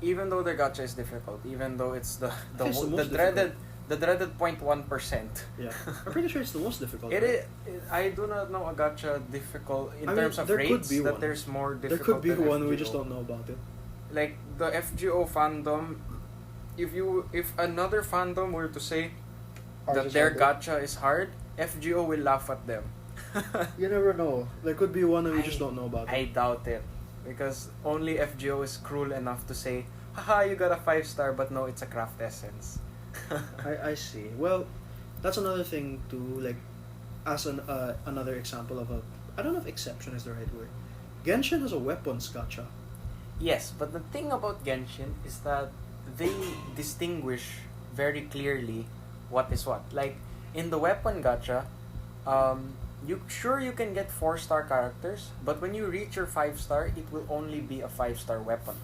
Even though their gacha is difficult, even though it's the It's the most dreaded 0.1%. Yeah. I'm pretty sure it's the most difficult. It right? is. I do not know a gacha difficult in I mean, terms of there could rates. be That one. there's more There difficult. could be than one, we FGO. just don't know about it. Like the FGO fandom, if another fandom were to say that their gacha is hard, FGO will laugh at them. You never know. There could be one and we I- just don't know about I it. doubt it, because only FGO is cruel enough to say, haha, you got a 5-star, but no, it's a craft essence. I see. Well, that's another thing too. Like, as another example of I don't know if exception is the right word. Genshin has a weapons gacha. Yes, but the thing about Genshin is that they distinguish very clearly what is what. Like in the weapon gacha, you can get 4-star characters, but when you reach your 5-star, it will only be a 5-star weapon.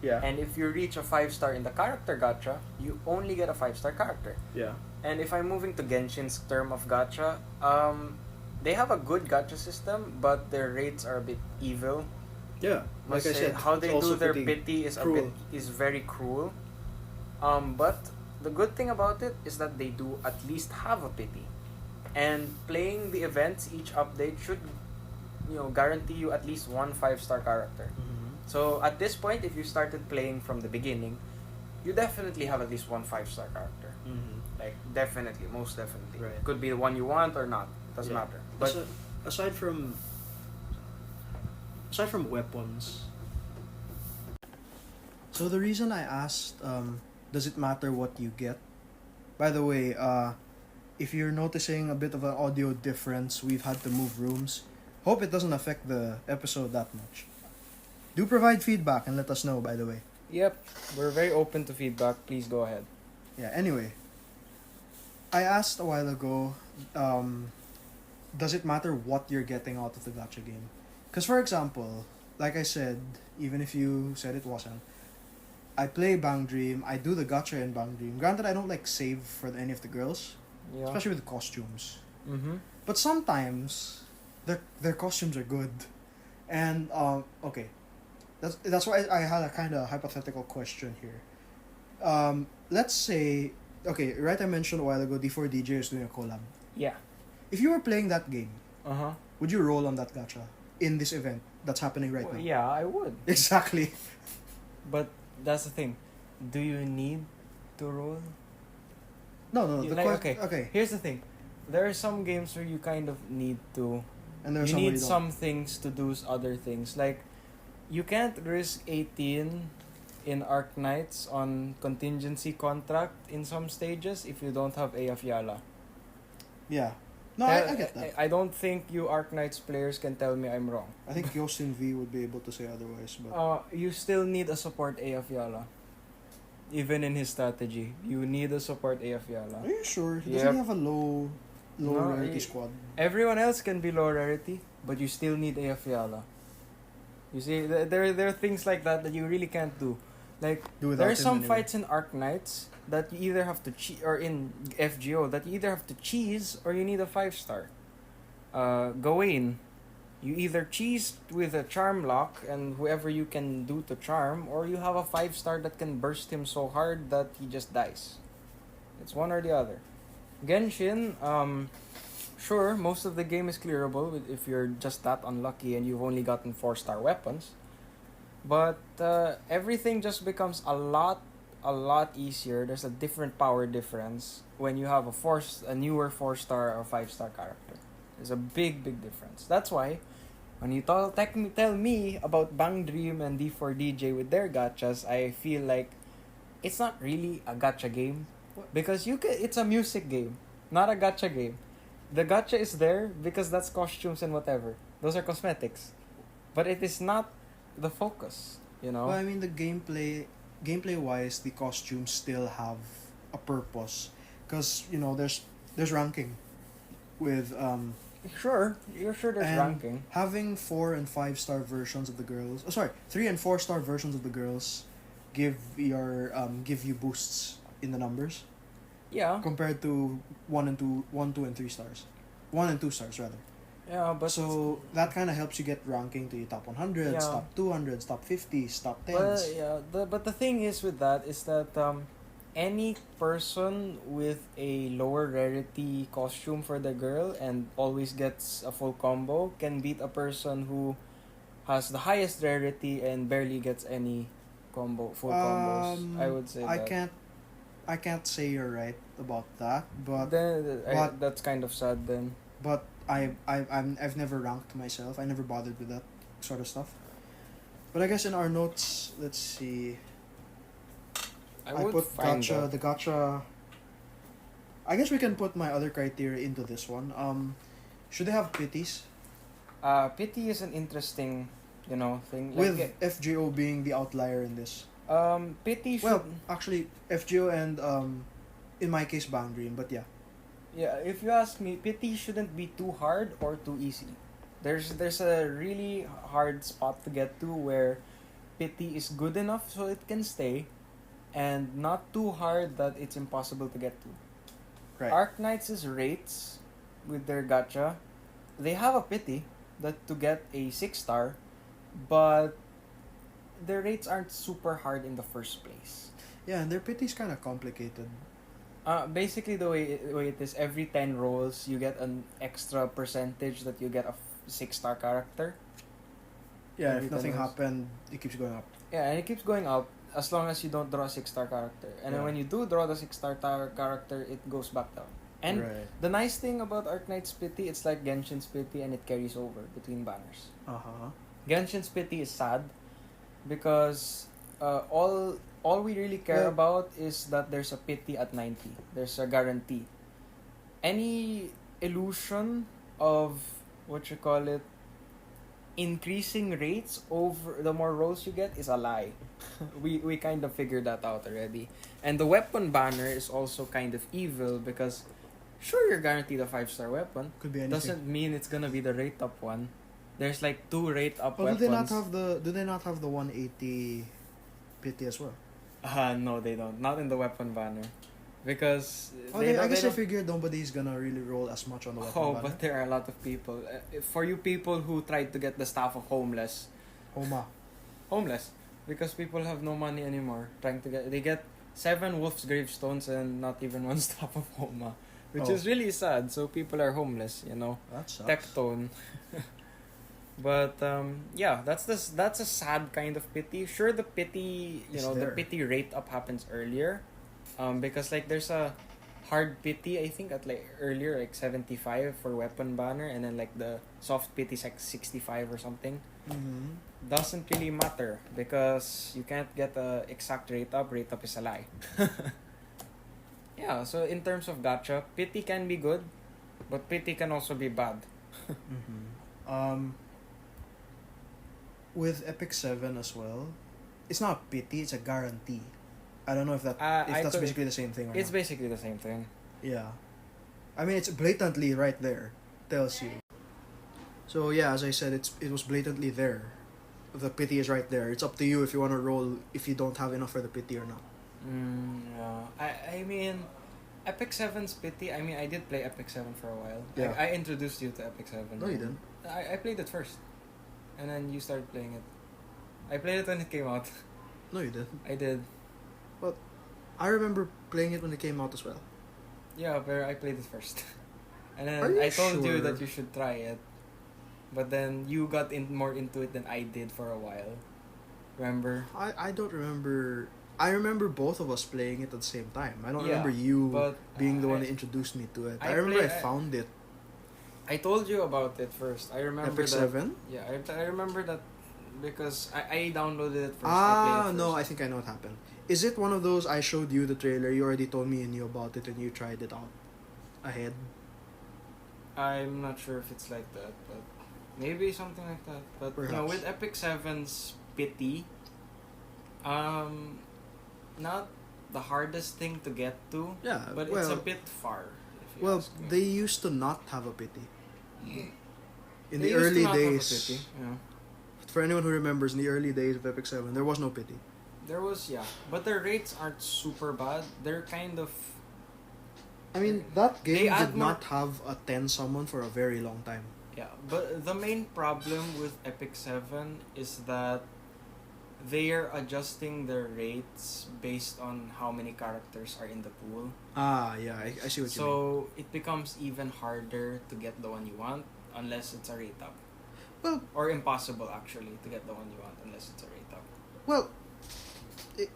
Yeah. And if you reach a 5-star in the character gacha, you only get a 5-star character. Yeah. And if I'm moving to Genshin's term of gacha, they have a good gacha system, but their rates are a bit evil. Yeah. Like Must I say, said, how it's they also do their pretty pity is cruel. very cruel. But the good thing about it is that they do at least have a pity, and playing the events each update should, guarantee you at least one 5-star character. Mhm. So at this point, if you started playing from the beginning, you definitely have at least one 5-star character. Mhm. Like definitely, most definitely. Right. Could be the one you want or not. Doesn't Yeah. matter. But aside from weapons. So the reason I asked, does it matter what you get? By the way, if you're noticing a bit of an audio difference, we've had to move rooms. Hope it doesn't affect the episode that much. Do provide feedback and let us know, by the way. Yep, we're very open to feedback. Please go ahead. Yeah, anyway. I asked a while ago, does it matter what you're getting out of the gacha game? Because, for example, like I said, even if you said it wasn't, I play Bang Dream, I do the gacha in Bang Dream. Granted, I don't like save for any of the girls, Yeah. especially with the costumes. Mm-hmm. But sometimes, their costumes are good. And, okay, that's why I had a kind of hypothetical question here. Let's say, okay, right, I mentioned a while ago D4DJ is doing a collab. Yeah. If you were playing that game, Uh-huh. would you roll on that gacha in this event that's happening right now? Yeah, I would. Exactly. But that's the thing. Do you need to roll? No. Okay. Here's the thing. There are some games where you kind of need to. And there's You some where need don't. some things to do other things. Like, you can't risk 18 in Arc Knights on contingency contract in some stages if you don't have Aya Fiala. Yeah. No, I get that. I don't think you Arc Knights players can tell me I'm wrong. I think Yosin V would be able to say otherwise, but You still need a support Aya Fiala. Even in his strategy, you need a support Aya Fiala. are you sure? He Yep. doesn't have a low No, rarity he- squad. Everyone else can be low rarity, but you still need Aya Fiala. You see, there are things like that you really can't do. Like, Do without there are him some anyway. fights in Arc Knights that you either have to cheese, or in FGO that you either have to cheese or you need a 5-star. Gawain, you either cheese with a charm lock and whoever you can do to charm, or you have a 5-star that can burst him so hard that he just dies. It's one or the other. Genshin, sure, most of the game is clearable if you're just that unlucky and you've only gotten 4-star weapons. But everything just becomes a lot easier. There's a different power difference when you have a newer 4-star or 5-star character. There's a big difference. That's why when you tell me about Bang Dream and D4DJ with their gachas, I feel like it's not really a gacha game because it's a music game, not a gacha game. The gacha is there because that's costumes and whatever. Those are cosmetics. But it is not the focus, you know? Well, I mean, the gameplay wise, the costumes still have a purpose, because there's ranking with Sure, you're sure there's and ranking. having 4 and 5-star versions of the girls. 3 and 4-star versions of the girls give you boosts in the numbers Yeah. compared to 1, 2, and 3 stars, 1 and 2 stars rather. Yeah, but So that kind of helps you get ranking to your top 100, Yeah. top 200, top 50, top 10s. But yeah, but the thing is with that is that any person with a lower rarity costume for the girl and always gets a full combo can beat a person who has the highest rarity and barely gets any full combos. I would say I that. can't say you're right about that, but That's kind of sad then. but I've never ranked myself. I never bothered with that sort of stuff. But I guess in our notes, let's see. I would put find gacha. The gacha. I guess we can put my other criteria into this one. Should they have pities? Pity is an interesting, thing. With FGO being the outlier in this. Pity should. Well, actually, FGO and in my case, Bang Dream. But yeah. Yeah, if you ask me, pity shouldn't be too hard or too easy. There's a really hard spot to get to where pity is good enough so it can stay, and not too hard that it's impossible to get to. Right. Arc Knights' rates with their gacha, they have a pity that to get a 6-star, but their rates aren't super hard in the first place. Yeah, and their pity's kind of complicated. Basically the way it is, every 10 rolls you get an extra percentage that you get a 6-star character. Yeah, Every if nothing 10 rolls. happened, it keeps going up. Yeah, and it keeps going up as long as you don't draw a 6-star character. And then Yeah. when you do draw the 6-star character, it goes back down. And right. the nice thing about Arc Knight's pity, it's like Genshin's pity and it carries over between banners. Uh-huh. Genshin's pity is sad because all we really care Yeah. about is that there's a pity at 90. There's a guarantee. Any illusion of increasing rates over the more rolls you get is a lie. We kind of figured that out already. And the weapon banner is also kind of evil because sure you're guaranteed a 5-star weapon. Could be anything. Doesn't mean it's gonna be the rate up one. There's like 2 rate up Oh, weapons. do they not have the 180 pity as well? No, they don't. Not in the weapon banner. Because I guess I figured nobody's gonna really roll as much on the weapon banner. but there are a lot of people. For you people who tried to get the staff of homeless, homeless, because people have no money anymore. They get 7 wolf's gravestones and not even 1 staff of Homa, which is really sad. So people are homeless, you know. That sucks. Tectone. But yeah, that's a sad kind of pity. Sure, the pity, the pity rate up happens earlier, because like there's a hard pity I think at like earlier like 75 for weapon banner, and then like the soft pity is like 65 or something. Mm-hmm. Doesn't really matter because you can't get a exact rate up. Rate up is a lie. Yeah, so in terms of gacha, pity can be good, but pity can also be bad. Mm-hmm. With Epic 7 as well, it's not pity, it's a guarantee. I don't know if that's basically the same thing or It's not. basically the same thing. Yeah. I mean, it's blatantly right there. Tells you. So yeah, as I said, it was blatantly there. The pity is right there. It's up to you if you want to roll if you don't have enough for the pity or not. Yeah. I mean, Epic 7's pity, I mean, I did play Epic 7 for a while. Yeah. I introduced you to Epic 7. No, you didn't. I played it first. And then you started playing it. I played it when it came out. No, you didn't. I did. I remember playing it when it came out as well. Yeah, but I played it first. And Are then you I told you sure? that you should try it. But then you got more into it than I did for a while. Remember? I don't remember. I remember both of us playing it at the same time. I don't Yeah, remember you but, being the one I- that introduced me to it. I I remember play- I found it. I told you about it first. I remember Epic that. 7? Yeah, I remember that because I downloaded it first. I Ah, played it first. no, I think I know what happened. Is it one of those I showed you the trailer, you already told me and knew about it and you tried it out ahead? I'm not sure if it's like that, but maybe something like that. But Perhaps. with Epic 7's pity, not the hardest thing to get to, Yeah, but it's a bit far. If you well, ask me. they used to not have a pity. In They the used to early not have a days, pity, yeah. for anyone who remembers, in the early days of Epic 7, there was no pity. There was, but their rates aren't super bad. They're kind of. I mean, that They game add did more- not have a 10 summon for a very long time. Yeah, but the main problem with Epic 7 is that they are adjusting their rates based on how many characters are in the pool. Ah, yeah, I see what you mean. So it becomes even harder to get the one you want unless it's a rate up. Well- or impossible actually to get the one you want unless it's a rate up. Well,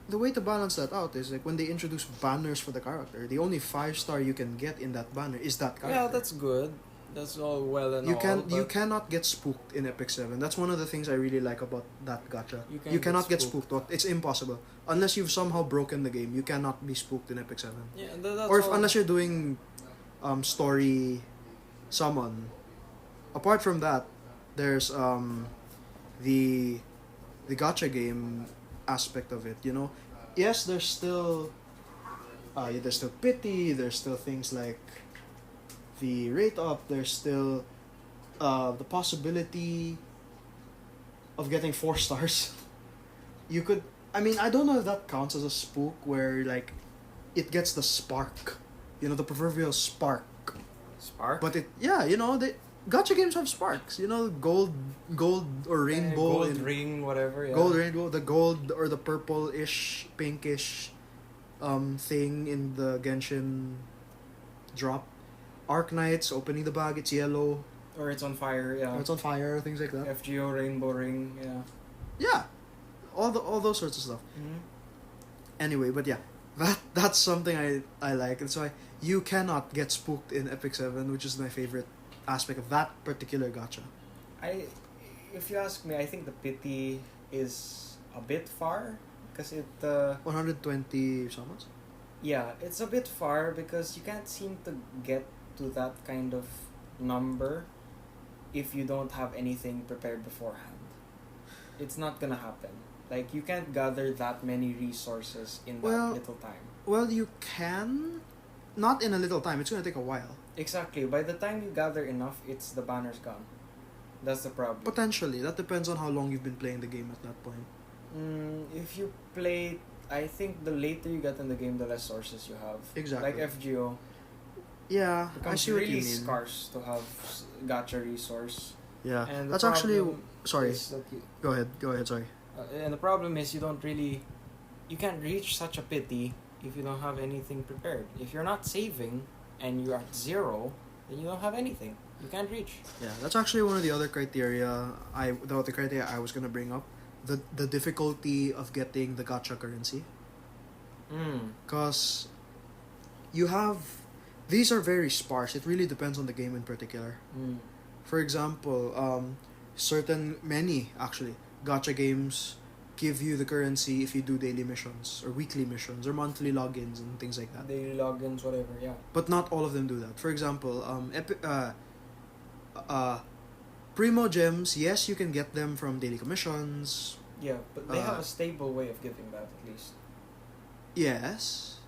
the way to balance that out is like when they introduce banners for the character, the only 5-star you can get in that banner is that character. Yeah, that's good. That's all well and you all. you but cannot get spooked in Epic 7. That's one of the things I really like about that gacha. You can't You get cannot get spooked. spooked. It's impossible. Unless you've somehow broken the game, you cannot be spooked in Epic 7. yeah, that's Or if, all. unless you're doing story summon. Apart from that, there's the gacha game aspect of it, you know. Yes, there's still pity, there's still things like the rate up, there's still the possibility of getting 4 stars. You could, I mean, I don't know if that counts as a spook where like it gets the spark, you know, the proverbial spark. Spark. But the gacha games have sparks, you know, gold or rainbow, gold ring, whatever. Yeah. gold rainbow, the gold or the purple-ish, pinkish thing in the Genshin drop. Arc Knights, opening the bag, it's yellow, Or it's on fire. Yeah. or it's on fire, things like that. FGO rainbow ring. Yeah. Yeah, all those sorts of stuff. Anyway, but yeah, that's something I like. That's why you cannot get spooked in Epic 7, which is my favorite aspect of that particular gacha. If you ask me, I think the pity is a bit far because it. 120 summons? Yeah, it's a bit far because you can't seem to get to that kind of number if you don't have anything prepared beforehand. It's not gonna happen. Like, you can't gather that many resources in that little time. Well, you can, not in a little time. It's gonna take a while. Exactly. By the time you gather enough, the banner's gone. That's the problem. Potentially, that depends on how long you've been playing the game at that point. If you play, I think the later you get in the game, the less sources you have. Exactly. Like FGO. Yeah, Becomes I see what really you mean. scarce to have gacha resource. Yeah, And the that's actually. problem Sorry. is that Go ahead. Sorry. and the problem is you can't reach such a pity if you don't have anything prepared. If you're not saving and you're at 0, then you don't have anything. You can't reach. Yeah, that's actually one of the other criteria. The criteria I was gonna bring up, the difficulty of getting the gacha currency, because you have these are very sparse. It really depends on the game in particular. For example, many actually gacha games give you the currency if you do daily missions or weekly missions or monthly logins and things like that. Daily logins, whatever. Yeah. But not all of them do that. For example, Primo gems, yes, you can get them from daily commissions. Yeah, but they have a stable way of giving that at least. Yes.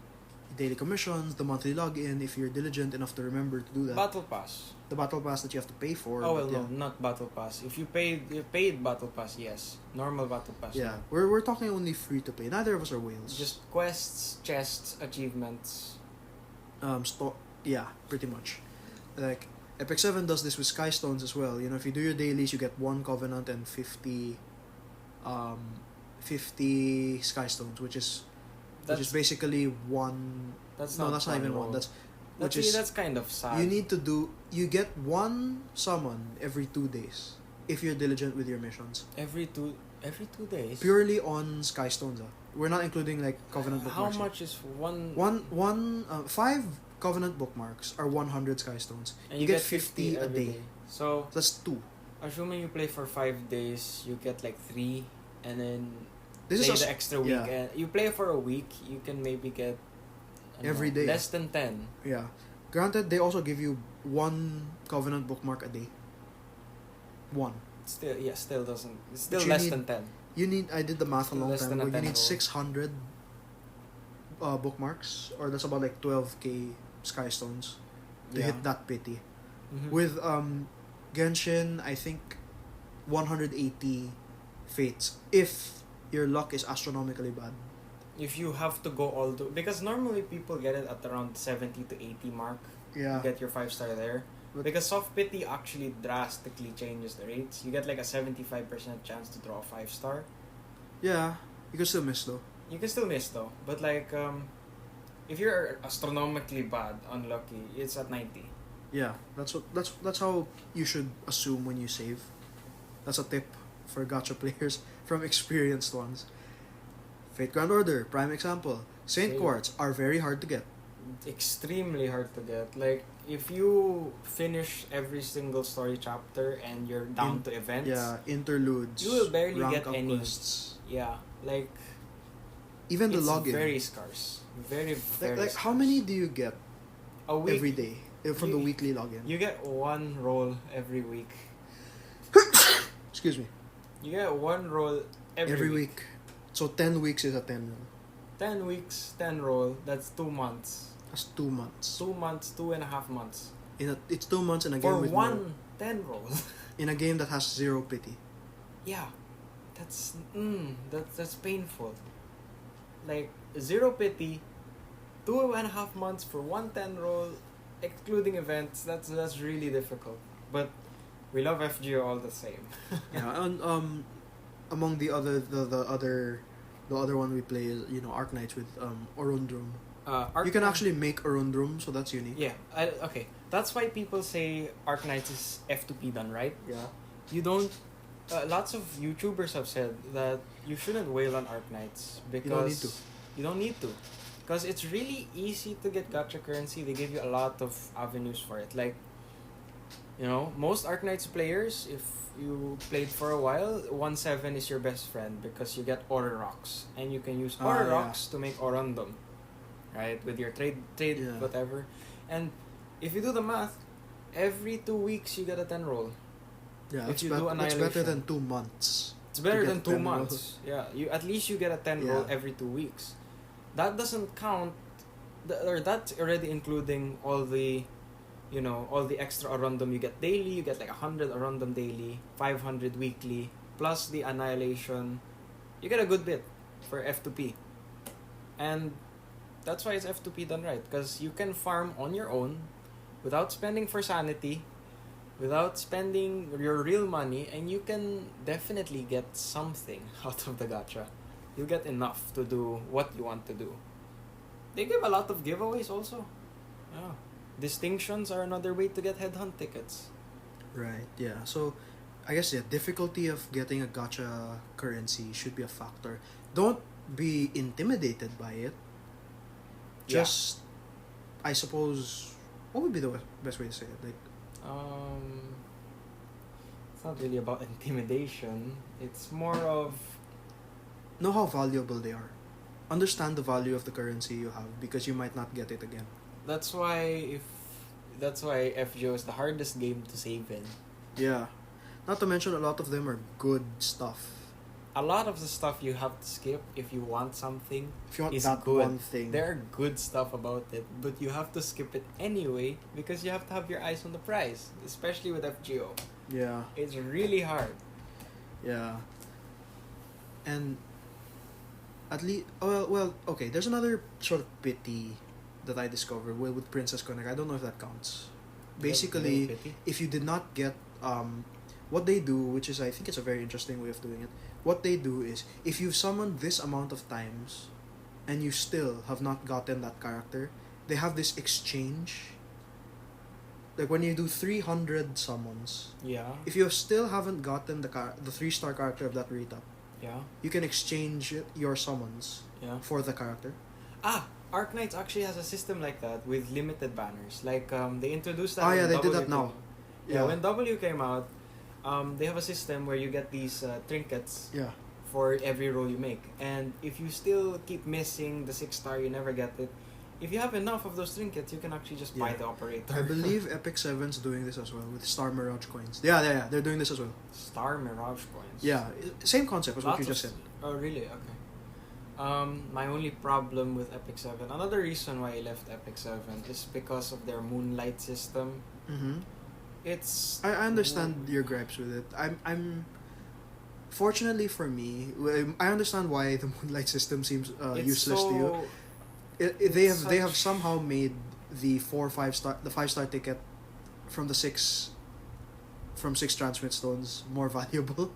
Daily commissions, the monthly login, if you're diligent enough to remember to do that. Battle Pass. The battle pass that you have to pay for. Oh well, no, not Battle Pass. If you paid Battle Pass, yes. Normal Battle Pass. Yeah, no. we're talking only free to play. Neither of us are whales. Just quests, chests, achievements. Yeah, pretty much. Like Epic 7 does this with Sky Stones as well. You know, if you do your dailies, you get 1 Covenant and 50 Sky Stones, which is basically one. That's no, not that's not even one. That's kind of sad. You get 1 summon every 2 days if you're diligent with your missions. every two days. Purely on Sky Stones. We're not including like Covenant How bookmarks. much is one? 5 Covenant bookmarks are 100 Sky Stones. And you get 50 a every day. So That's 2. assuming you play for 5 days, you get like 3, and then This play is the extra week. yeah. And you play for a week, you can maybe get Every day. less than 10. Yeah. Granted, they also give you 1 Covenant bookmark a day. 1. Still doesn't. It's still But you less need- than 10. You need. I did the math a long Less time than a ago. You 10 need roll. 600 bookmarks, or that's about like 12k Sky Stones to Yeah. hit that pity. Mhm. With Genshin, I think 180 fates if your luck is astronomically bad. If you have to go all the, because normally people get it at around 70 to 80 mark. Yeah. You get your 5-star there. But- Because soft pity actually drastically changes the rates. You get like a 75% chance to draw a 5-star. Yeah. You can still miss though. You can still miss though, but like if you're astronomically bad, unlucky, it's at 90. Yeah. That's how you should assume when you save. That's a tip for gacha players from experienced ones. Fate Grand Order, prime example. Saint Same. Quartz are very hard to get. Extremely hard to get. Like if you finish every single story chapter and you're down to events, Yeah, interludes. you will barely rank get up any. quests. Yeah, like Even the it's login. very scarce. Very very. like how scarce. many do you get a week? every day from the You- weekly login? You get 1 roll every week. Excuse me. You get 1 roll every Week. So 10 weeks is a 10 roll. 10 weeks, 10 roll. That's 2 months. That's 2 months. 2 months, 2.5 months. It's 2 months in a game For with one 10 roll. in a game that has 0 pity. Yeah. That's painful. Like 0 pity, 2.5 months for 110 roll, excluding events. That's really difficult. But we love FGO all the same. Yeah, and among the other one we play is Arknights with Orundrum. You can actually make Orundrum, so that's unique. Yeah. Okay. That's why people say Arknights is F2P done, right? Yeah. You don't. Lots of YouTubers have said that you shouldn't wail on Arknights because you don't need to. Because it's really easy to get gacha currency. They give you a lot of avenues for it. Like, most Arknights players, if you played for a while, 1-7 is your best friend because you get Aura Rocks. And you can use Aura Rocks to make Orundum. Right? With your trade Yeah. whatever. And if you do the math, every 2 weeks you get a 10 roll. Yeah, If you do it's better Annihilation. than 2 months. It's better to than get 2 10 months. rolls. Yeah, you at least you get a 10 roll Yeah. every 2 weeks. That doesn't count, or that's already including all the, all the extra random you get daily. You get like 100 random daily, 500 weekly, plus the Annihilation. You get a good bit for F2P, and that's why it's F2P done right, because you can farm on your own, without spending for sanity, without spending your real money, and you can definitely get something out of the gacha. You get enough to do what you want to do. They give a lot of giveaways also. Yeah. Distinctions are another way to get headhunt tickets. Right, yeah. So, I guess, difficulty of getting a gacha currency should be a factor. Don't be intimidated by it. Just, I suppose, what would be the best way to say it? Like, It's not really about intimidation. It's more of, know how valuable they are. Understand the value of the currency you have, because you might not get it again. that's why FGO is the hardest game to save in. Yeah. Not to mention, a lot of them are good stuff. A lot of the stuff you have to skip if you want something. If you want It's that good. one thing. There are good stuff about it, but you have to skip it anyway because you have to have your eyes on the prize, especially with FGO. Yeah. It's really hard. Yeah. And at least, okay, there's another sort of pity that I discovered with Princess Connect. I don't know if that counts. Basically, Pity. if you did not get what they do, which is, I think it's a very interesting way of doing it. What they do is, if you've summoned this amount of times and you still have not gotten that character, they have this exchange. Like when you do 300 summons, Yeah. if you still haven't gotten the 3-star character of that rate up, Yeah. you can exchange your summons Yeah. for the character. Arc Knights actually has a system like that with limited banners. Like they introduced that. Oh, yeah, when they did W that now. came- Yeah, when W came out, they have a system where you get these trinkets Yeah. for every roll you make, and if you still keep missing the 6-star, you never get it. If you have enough of those trinkets, you can actually just buy Yeah. the operator. I believe Epic 7's doing this as well with Star Mirage coins. Yeah, they're doing this as well. Star Mirage coins. Yeah, same concept as what you Lots just of said. Oh, really? Okay. My only problem with Epic 7, another reason why I left Epic 7 is because of their Moonlight system. Mm-hmm. It's... I understand your gripes with it. I'm fortunately for me, I understand why the Moonlight system seems it's useless to you. so- They it's have such- somehow made the 5-star ticket from the 6 transmit stones more valuable,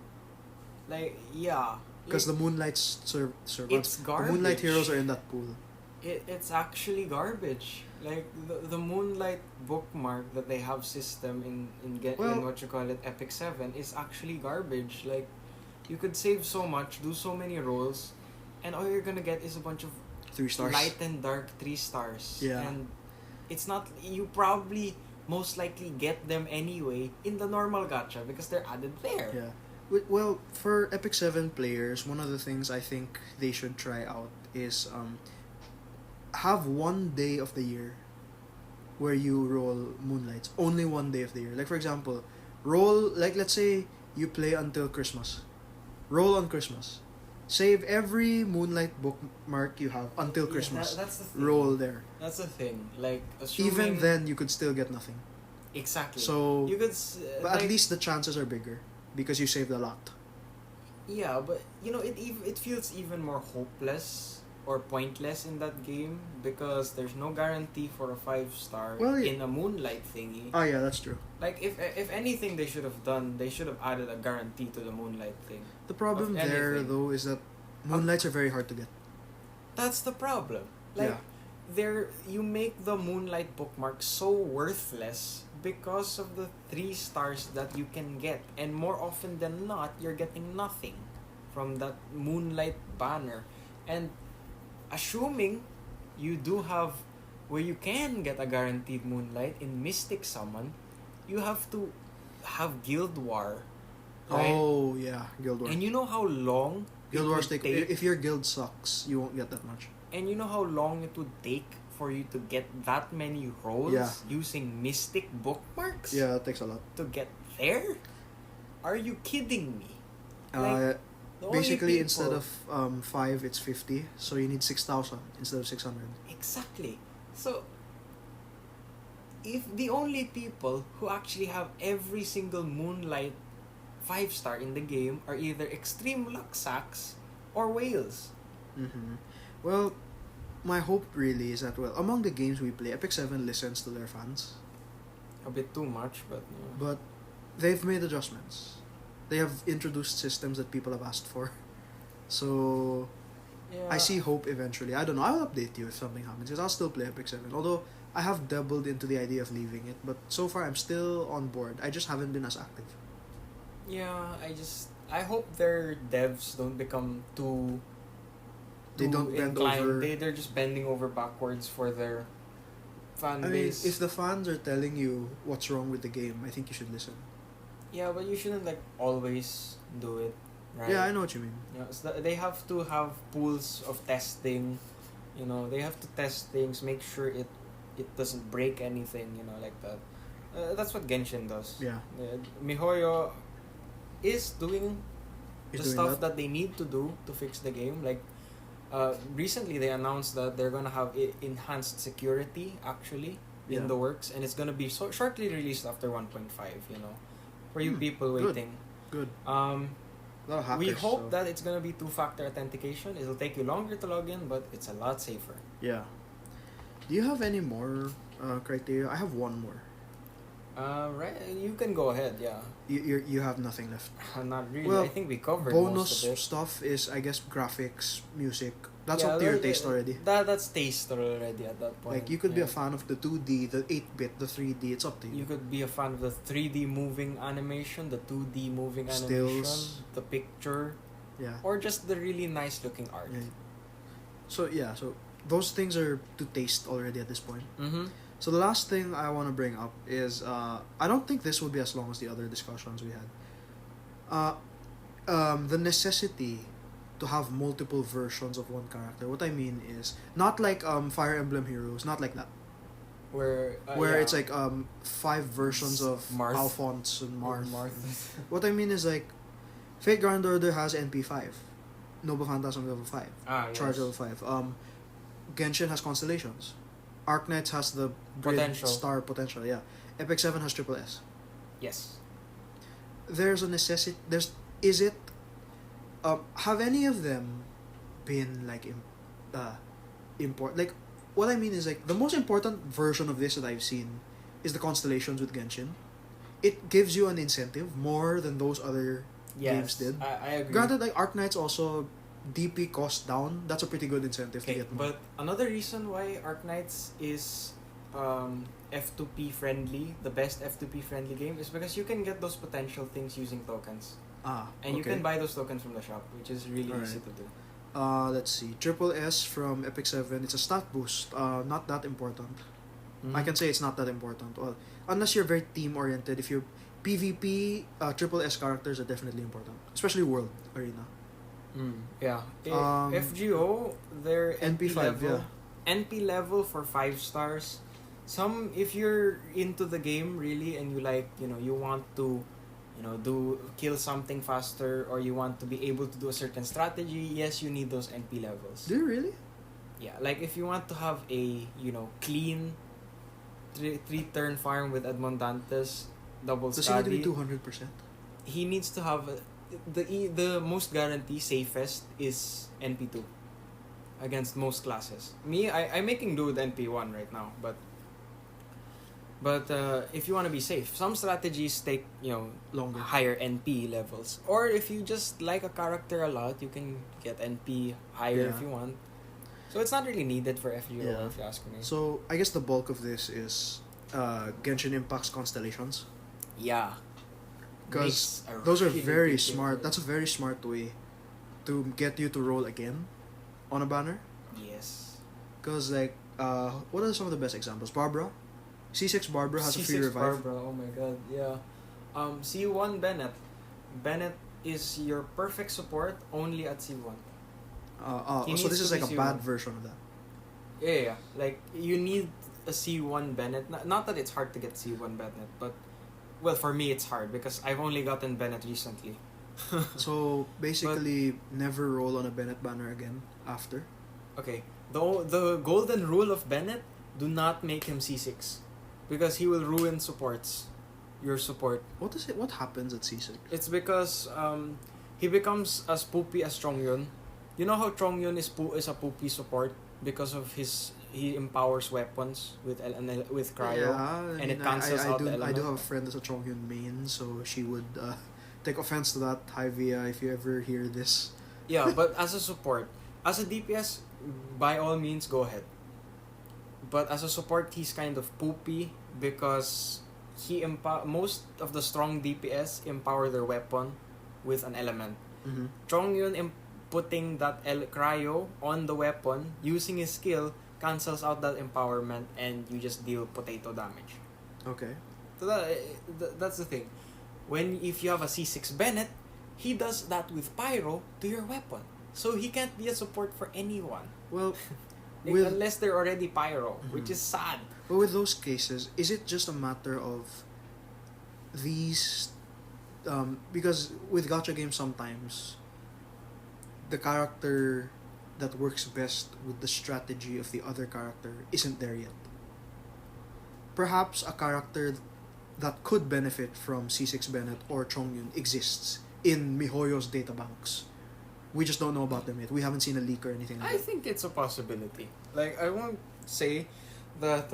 Like, yeah. because the Like, Moonlight servants, it's the garbage. Moonlight heroes are in that pool. It's actually garbage. Like, the Moonlight bookmark that they have system in Well- what you call it, Epic 7, is actually garbage. Like, you could save so much, do so many rolls, and all you're gonna get is a bunch of 3 stars. light and dark 3 stars. Yeah. And it's not, you probably most likely get them anyway in the normal gacha because they're added there. Yeah. Well, for Epic 7 players, one of the things I think they should try out is have one day of the year where you roll Moonlights. Only one day of the year. Like, for example, roll, like, let's say you play until Christmas. Roll on Christmas. Save every Moonlight bookmark you have until Yeah, Christmas. that's the thing. Roll there. That's the thing. Like, assuming... Even then, you could still get nothing. Exactly. So, you could... but at least the chances are bigger because you saved a lot. Yeah, but it feels even more hopeless or pointless in that game because there's no guarantee for a 5-star Well, yeah. in a Moonlight thingy. Oh, yeah, that's true. Like, if anything they should have done, they should have added a guarantee to the Moonlight thing. The problem Of there, anything. though, is that Moonlights are very hard to get. That's the problem. Like, Yeah. you make the Moonlight bookmark so worthless because of the 3 stars that you can get, and more often than not, you're getting nothing from that Moonlight banner. And assuming you do have where you can get a guaranteed Moonlight in Mystic Summon, you have to have Guild War, right? Oh, yeah, Guild Wars. And you know how long Guild it Wars would take... If your guild sucks, you won't get that much. And you know how long it would take for you to get that many rolls Yeah. using Mystic bookmarks? Yeah, it takes a lot. To get there? Are you kidding me? Uh, The only basically, instead people- of 5, it's 50. So you need 6,000 instead of 600. Exactly. So, if the only people who actually have every single Moonlight 5-star in the game are either extreme luck sacks or whales. Mm-hmm. Well, my hope really is that, well, among the games we play, Epic 7 listens to their fans. A bit too much, but But they've made adjustments. They have introduced systems that people have asked for. So yeah. I see hope eventually. I don't know. I'll update you if something happens because I'll still play Epic 7. Although I have dabbled into the idea of leaving it, but so far I'm still on board. I just haven't been as active. Yeah, I hope their devs don't become too They don't bend inclined. over. They're just bending over backwards for their fan I mean, base. if the fans are telling you what's wrong with the game, I think you should listen. Yeah, but you shouldn't like always do it, right? Yeah, I know what you mean. You know, so they have to have pools of testing. You know, they have to test things, make sure it doesn't break anything. You know, like that. That's what Genshin does. Yeah. MiHoYo is doing He's the doing stuff that they need to do to fix the game. Like, recently they announced that they're gonna have enhanced security actually Yeah. in the works, and it's gonna be shortly released after 1.5. You know, for you people good. waiting. Good. Um, A lot of hackers, we hope so- that it's gonna be 2-factor authentication. It'll take you longer to log in, but it's a lot safer. Yeah. Do you have any more criteria? I have one more. Right, you can go ahead. Yeah, You have nothing left. not really. Well, I think we covered Bonus most of it. stuff is, I guess, graphics, music. That's Yeah, up to your that- taste already. That's taste already at that point. Like, you could be a Yeah. fan of the 2D, the 8-bit, the 3D. It's up to you. You could be a fan of the 3D moving animation, the 2D moving Stills. animation, the picture, Yeah. or just the really nice looking art. Yeah. So those things are to taste already at this point. Mm-hmm. So the last thing I want to bring up is I don't think this will be as long as the other discussions we had. The necessity to have multiple versions of one character. What I mean is not like Fire Emblem Heroes, not like that. Where Where it's like 5 versions of Marth. Alphonse and Marth. Marth. What I mean is like Fate Grand Order has NP5, Noble Phantasm level 5, Charge yes. level 5. Genshin has Constellations. Arknights has the grid Potential. star potential. Yeah, Epic 7 has Triple S. Yes. There's a necessity. Have any of them been like like what I mean is like the most important version of this that I've seen is the Constellations with Genshin. It gives you an incentive more than those other games did. I agree. Granted, like Arknights also DP cost down. That's a pretty good incentive to Okay, get more. but another reason why Arknights is F2P friendly, the best F2P friendly game, is because you can get those potential things using tokens. And you can buy those tokens from the shop, which is really Alright. easy to do. Let's see. Triple S from Epic 7. It's a stat boost. Not that important. Mm-hmm. I can say it's not that important. Well, unless you're very team oriented. If you're PvP, Triple S characters are definitely important, especially World Arena. Yeah. Um, FGO, their NP NP5, level. NP level for 5 stars. If you're into the game really and you like, you want to, kill something faster, or you want to be able to do a certain strategy, yes, you need those NP levels. Do you really? Yeah, like if you want to have a, clean 3-turn farm with Admondantes, double Does he need to be study, 200%? he needs to have the most guarantee safest is NP2 against most classes. I'm making do with NP1 right now, but if you want to be safe, some strategies take Longer. higher NP levels, or if you just like a character a lot, you can get NP higher Yeah. if you want. So it's not really needed for FGO, Yeah. if you ask me. So I guess the bulk of this is Genshin Impact's Constellations. Yeah. Because Makes a those are really very big smart. difference. That's a very smart way to get you to roll again on a banner. Yes. Because like, what are some of the best examples? Barbara, C6 Barbara has a free C6 revive. Barbara, oh my god, yeah. C1 Bennett. Bennett is your perfect support only at C1. He So needs this is to like be a bad C1. version of that. Yeah. Like, you need a C1 Bennett. Not that it's hard to get C1 Bennett, but well, for me it's hard because I've only gotten Bennett recently. So basically, never roll on a Bennett banner again after. Okay, the golden rule of Bennett: do not make him C6, because he will ruin supports. Your support. What is it? What happens at C6? It's because he becomes as poopy as Chongyun. You know how Chongyun is a poopy support because of he empowers weapons with with cryo, Yeah, and it cancels out the I do element. have a friend that's a Chongyun main, so she would take offense to that. Hi Via, if you ever hear this. Yeah, but as a support, as a DPS, by all means go ahead. But as a support, he's kind of poopy because most of the strong DPS empower their weapon with an element. Mm-hmm. Chongyun putting that cryo on the weapon using his skill cancels out that empowerment, and you just deal potato damage. Okay. So that's the thing. If you have a C6 Bennett, he does that with pyro to your weapon, so he can't be a support for anyone. Well, Unless they're already pyro, Mhm. which is sad. but with those cases, is it just a matter of these? Because with gacha games, sometimes the character that works best with the strategy of the other character isn't there yet. Perhaps a character that could benefit from C6 Bennett or Chongyun exists in MiHoYo's databanks. We just don't know about them yet. We haven't seen a leak or anything like I that. think it's a possibility. Like, I won't say that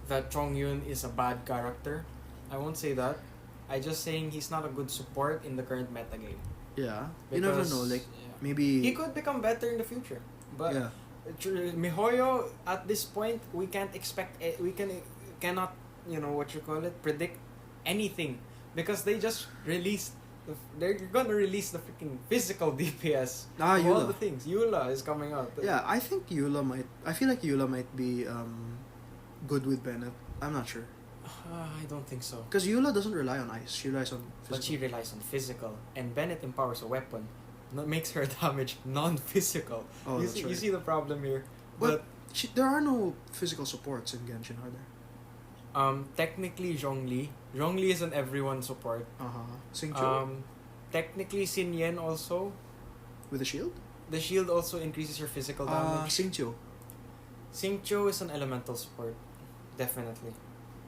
that Chongyun is a bad character. I won't say that. I just saying he's not a good support in the current meta game. Yeah. You never know. Like, maybe... he could become better in the future. But yeah. MiHoYo at this point, we can't expect cannot predict anything, because they just released they're gonna release the freaking physical DPS of all Eula. the things. Eula is coming out. Yeah, I think Eula might... I feel like Eula might be good with Bennett. I'm not sure. I don't think so. Because Eula doesn't rely on ice. She relies on physical. But she relies on physical, and Bennett empowers a weapon, makes her damage non-physical. Oh, you that's see, right. you see the problem here. But there are no physical supports in Genshin, are there? Technically Zhongli is an everyone support. Xingqiu Technically Xin Yan also. with a shield? The shield also increases your physical damage. Xingqiu. Xingqiu is an elemental support, definitely,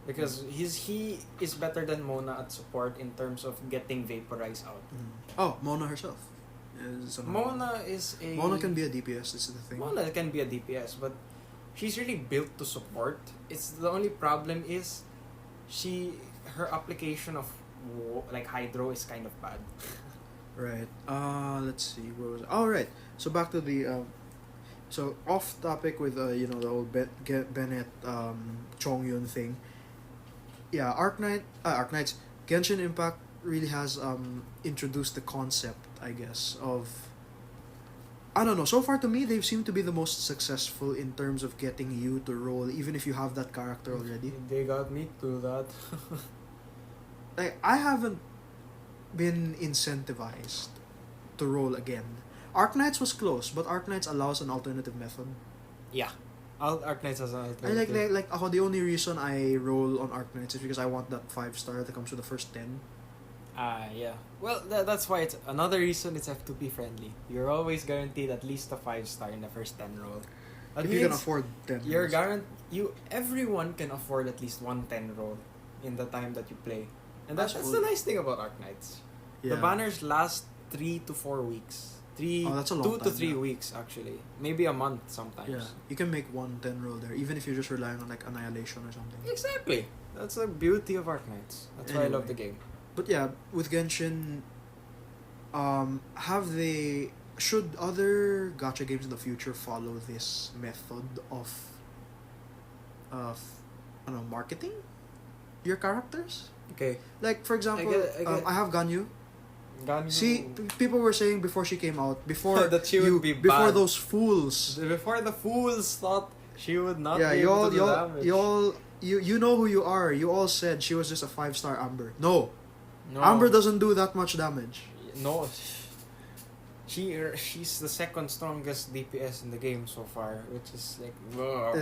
because he is better than Mona at support in terms of getting vaporized out. Oh, Mona herself. Is Mona is a Mona can be a DPS, this is the thing. Mona can be a DPS, but she's really built to support. It's the only problem is her application of like Hydro is kind of bad. Right. Let's see. Where was it? Oh, right. So back to the so off topic with the whole Bennett Chongyun thing. Yeah, Arknights Genshin Impact really has introduced the concept, I guess, of, I don't know, so far to me they've seemed to be the most successful in terms of getting you to roll even if you have that character already. They got me to that. Like, I haven't been incentivized to roll again. Arknights was close, but Arknights allows an alternative method. Yeah. Arknights has an I alternative. like ako, the only reason I roll on Arknights is because I want that 5-star that comes with the first 10. Yeah. Well, that's why it's another reason it's F2P friendly. You're always guaranteed at least a 5-star in the first 10 roll. That If you can means afford 10. you're everyone can afford at least one 10 roll in the time that you play. And that's That's the cool. nice thing about Arknights. Yeah. The banners last 3 to 4 weeks. That's a long 2 to time, 3 yeah. weeks actually. Maybe a month sometimes. Yeah, you can make one 10 roll there, even if you're just relying on like Annihilation or something. Exactly. That's the beauty of Arknights. That's why I love Anyway. the game. But yeah, with Genshin, should other gacha games in the future follow this method of I don't know, marketing your characters? Okay. Like, for example, I get- I have Ganyu. Ganyu. See, people were saying before she came out, before That she would be before bad. those fools. Before the fools thought she would not Yeah, be able to do damage. you know who you are. You all said she was just a 5-star Amber. No, No. Amber doesn't do that much damage. No. She's the second strongest DPS in the game so far, which is like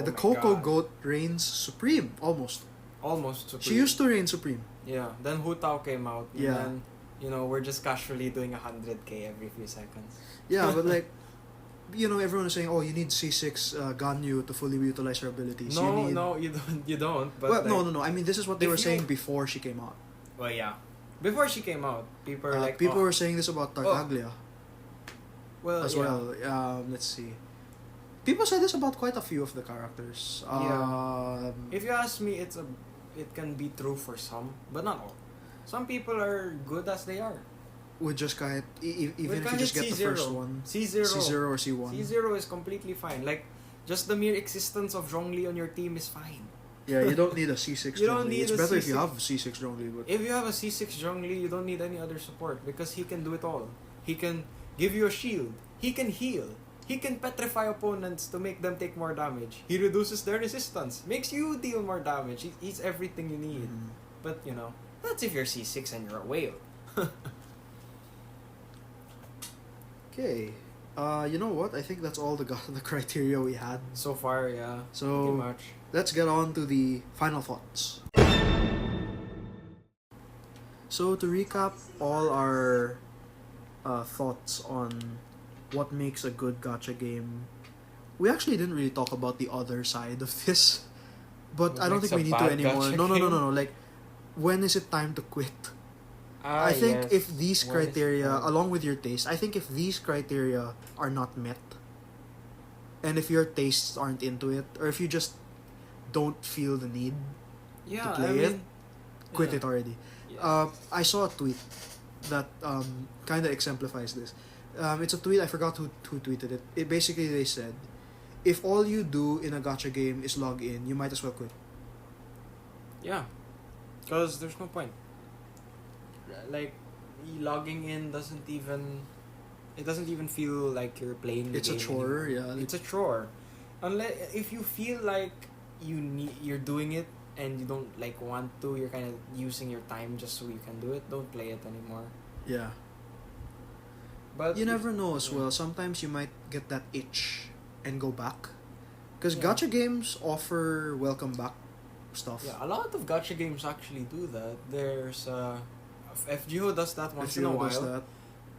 The Coco Goat reigns supreme, almost. almost supreme. She used to reign supreme. Yeah. Then Hu Tao came out. And Yeah. then, we're just casually doing 100k every few seconds. Yeah, but like, everyone is saying, oh, you need C6 Ganyu to fully utilize her abilities. No, you need... no, you don't. You don't. But Well, like, no. I mean, this is what they if were you- saying before she came out. Well, yeah. Before she came out, people were like, people oh, were saying this about Tartaglia well, as yeah. well. Let's see. People said this about quite a few of the characters. Yeah. If you ask me, it can be true for some, but not all. Some people are good as they are. With just kahit, even With if you just kahit get the C0. first one, C0. C0 or C1. C0 is completely fine. Like, just the mere existence of Zhongli on your team is fine. Yeah, you don't need a C6 You don't Zhongli. need It's a better if you C6. have C6 Zhongli, but If you have a C6 Zhongli, you don't need any other support because he can do it all. He can give you a shield. He can heal. He can petrify opponents to make them take more damage. He reduces their resistance. Makes you deal more damage. He's everything you need. Mhm. But, that's if you're C6 and you're a whale. Okay. You know what? I think that's all the criteria we had. So far, yeah. So Pretty much. let's get on to the final thoughts. So to recap all our thoughts on what makes a good gacha game, we actually didn't really talk about the other side of this, but What I don't makes think we a need to bad anymore. gacha No. game? Like, when is it time to quit? I think if these When is criteria, it time? along with your taste, I think if these criteria are not met, and if your tastes aren't into it, or if you just don't feel the need, Yeah, play I mean, it, quit yeah. it already. Yeah. I saw a tweet that kind of exemplifies this. It's a tweet, I forgot who tweeted it. It basically, they said, if all you do in a gacha game is log in, you might as well quit. Yeah. Because there's no point. Like, logging in doesn't even feel like you're playing the It's a game chore, anymore. yeah. It's a chore. Unless, if you feel like you're doing it and you don't like want to, you're kind of using your time just so you can do it, don't play it anymore. Yeah. But You never know as yeah. well. Sometimes you might get that itch and go back. Because Yeah. gacha games offer welcome back stuff. Yeah, a lot of gacha games actually do that. There's FGO does that once in a FGO does while. that.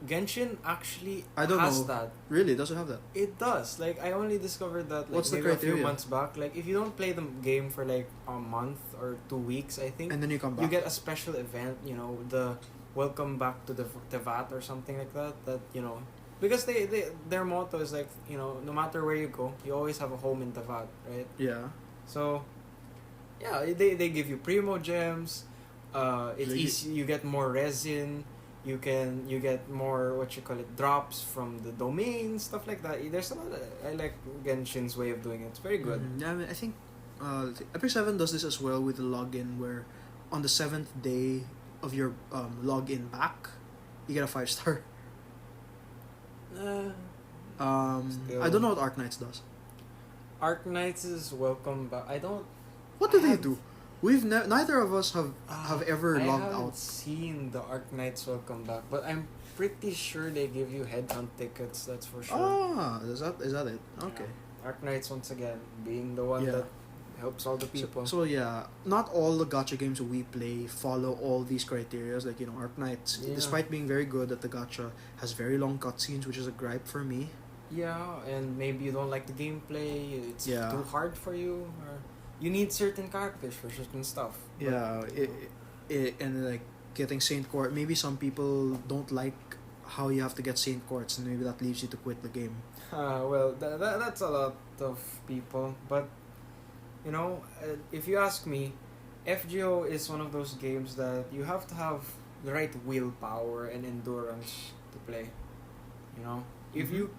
Genshin actually I don't has know. that. Really, doesn't have that. It does. Like, I only discovered that like What's the maybe a few criteria? months back. Like, if you don't play the game for like a month or 2 weeks, I think And then you come back. you get a special event. The welcome back to the VAT or something like that. That because their motto is like no matter where you go, you always have a home in Tavat, right? Yeah. So yeah, they give you primo gems. It's They easy. You get more resin. You get more drops from the domain, stuff like that. There's a lot. I like Genshin's way of doing it. It's very good. Mhm. Yeah, I mean, I think Epic 7 does this as well with the login, where on the 7th day of your login back, you get a 5-star. Still. I don't know what Arknights does. Arknights is welcome back. I don't. What do I they have- do? Neither of us have ever I logged haven't out. seen the Arknights welcome back, but I'm pretty sure they give you headhunt tickets. That's for sure. Ah, is that it? Okay. Arknights once again being the one Yeah. that helps all the people. So yeah, not all the gacha games we play follow all these criteria. Like Arknights, Yeah. despite being very good at the gacha, has very long cutscenes, which is a gripe for me. Yeah, and maybe you don't like the gameplay. It's Yeah. too hard for you, or you need certain characters for certain stuff. But- Yeah, and like getting Saint Court. Maybe some people don't like how you have to get Saint Courts, and maybe that leaves you to quit the game. Well, that's a lot of people, but if you ask me, FGO is one of those games that you have to have the right willpower and endurance to play. If Mhm. you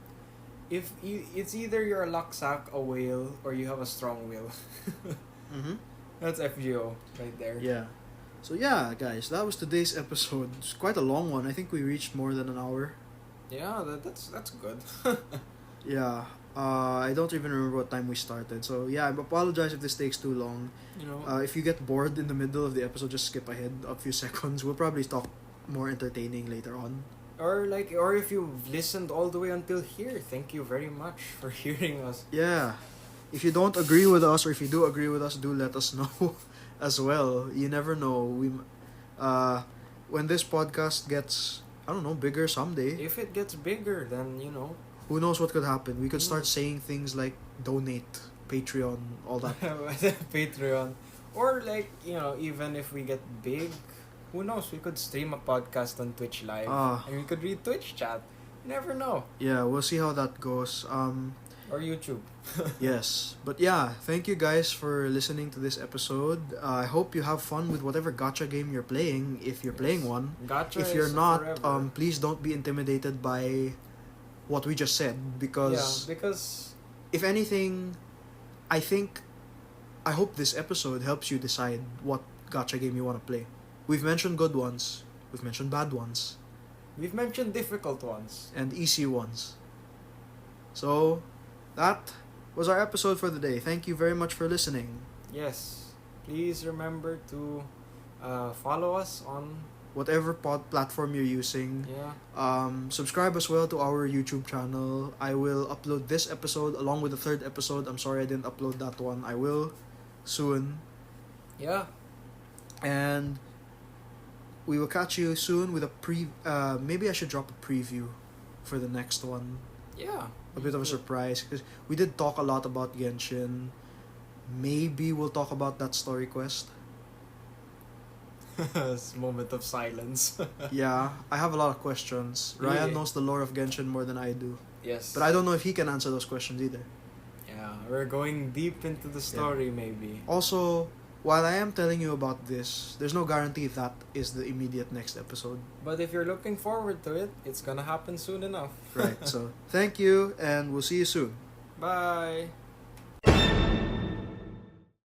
it's either you're a lucksack, a whale, or you have a strong will. Mm-hmm. That's FGO right there. Yeah. So yeah, guys, that was today's episode. It's quite a long one. I think we reached more than an hour. Yeah, that's good. Yeah. I don't even remember what time we started. So yeah, I apologize if this takes too long. If you get bored in the middle of the episode, just skip ahead a few seconds. We'll probably talk more entertaining later on. or if you've listened all the way until here, thank you very much for hearing us. Yeah. If you don't agree with us, or if you do agree with us, do let us know as well. You never know. When this podcast gets, I don't know, bigger someday, If it gets bigger, then who knows what could happen? We could start saying things like donate, Patreon, all that. Patreon, or like even if we get big, who knows? We could stream a podcast on Twitch live, and we could read Twitch chat. You never know. Yeah, we'll see how that goes. Or YouTube. Yes, but yeah, thank you guys for listening to this episode. I hope you have fun with whatever gacha game you're playing, if you're playing one. Gacha If you're is not, forever. please don't be intimidated by what we just said, because because if anything, I hope this episode helps you decide what gacha game you want to play. We've mentioned good ones, we've mentioned bad ones, we've mentioned difficult ones. and easy ones. So, that was our episode for the day. Thank you very much for listening. Yes, please remember to follow us on Whatever platform you're using. Subscribe as well to our YouTube channel. I will upload this episode along with the third episode. I'm sorry I didn't upload that one. I will soon. Yeah. And we will catch you soon with a maybe I should drop a preview for the next one. Yeah. A bit of a surprise, because we did talk a lot about Genshin. Maybe we'll talk about that story quest. This moment of silence. Yeah, I have a lot of questions. Ryan Really? knows the lore of Genshin more than I do. Yes. But I don't know if he can answer those questions either. Yeah, we're going deep into the story maybe. Also, while I am telling you about this, there's no guarantee that is the immediate next episode. But if you're looking forward to it, it's gonna happen soon enough. Right, so thank you, and we'll see you soon. Bye.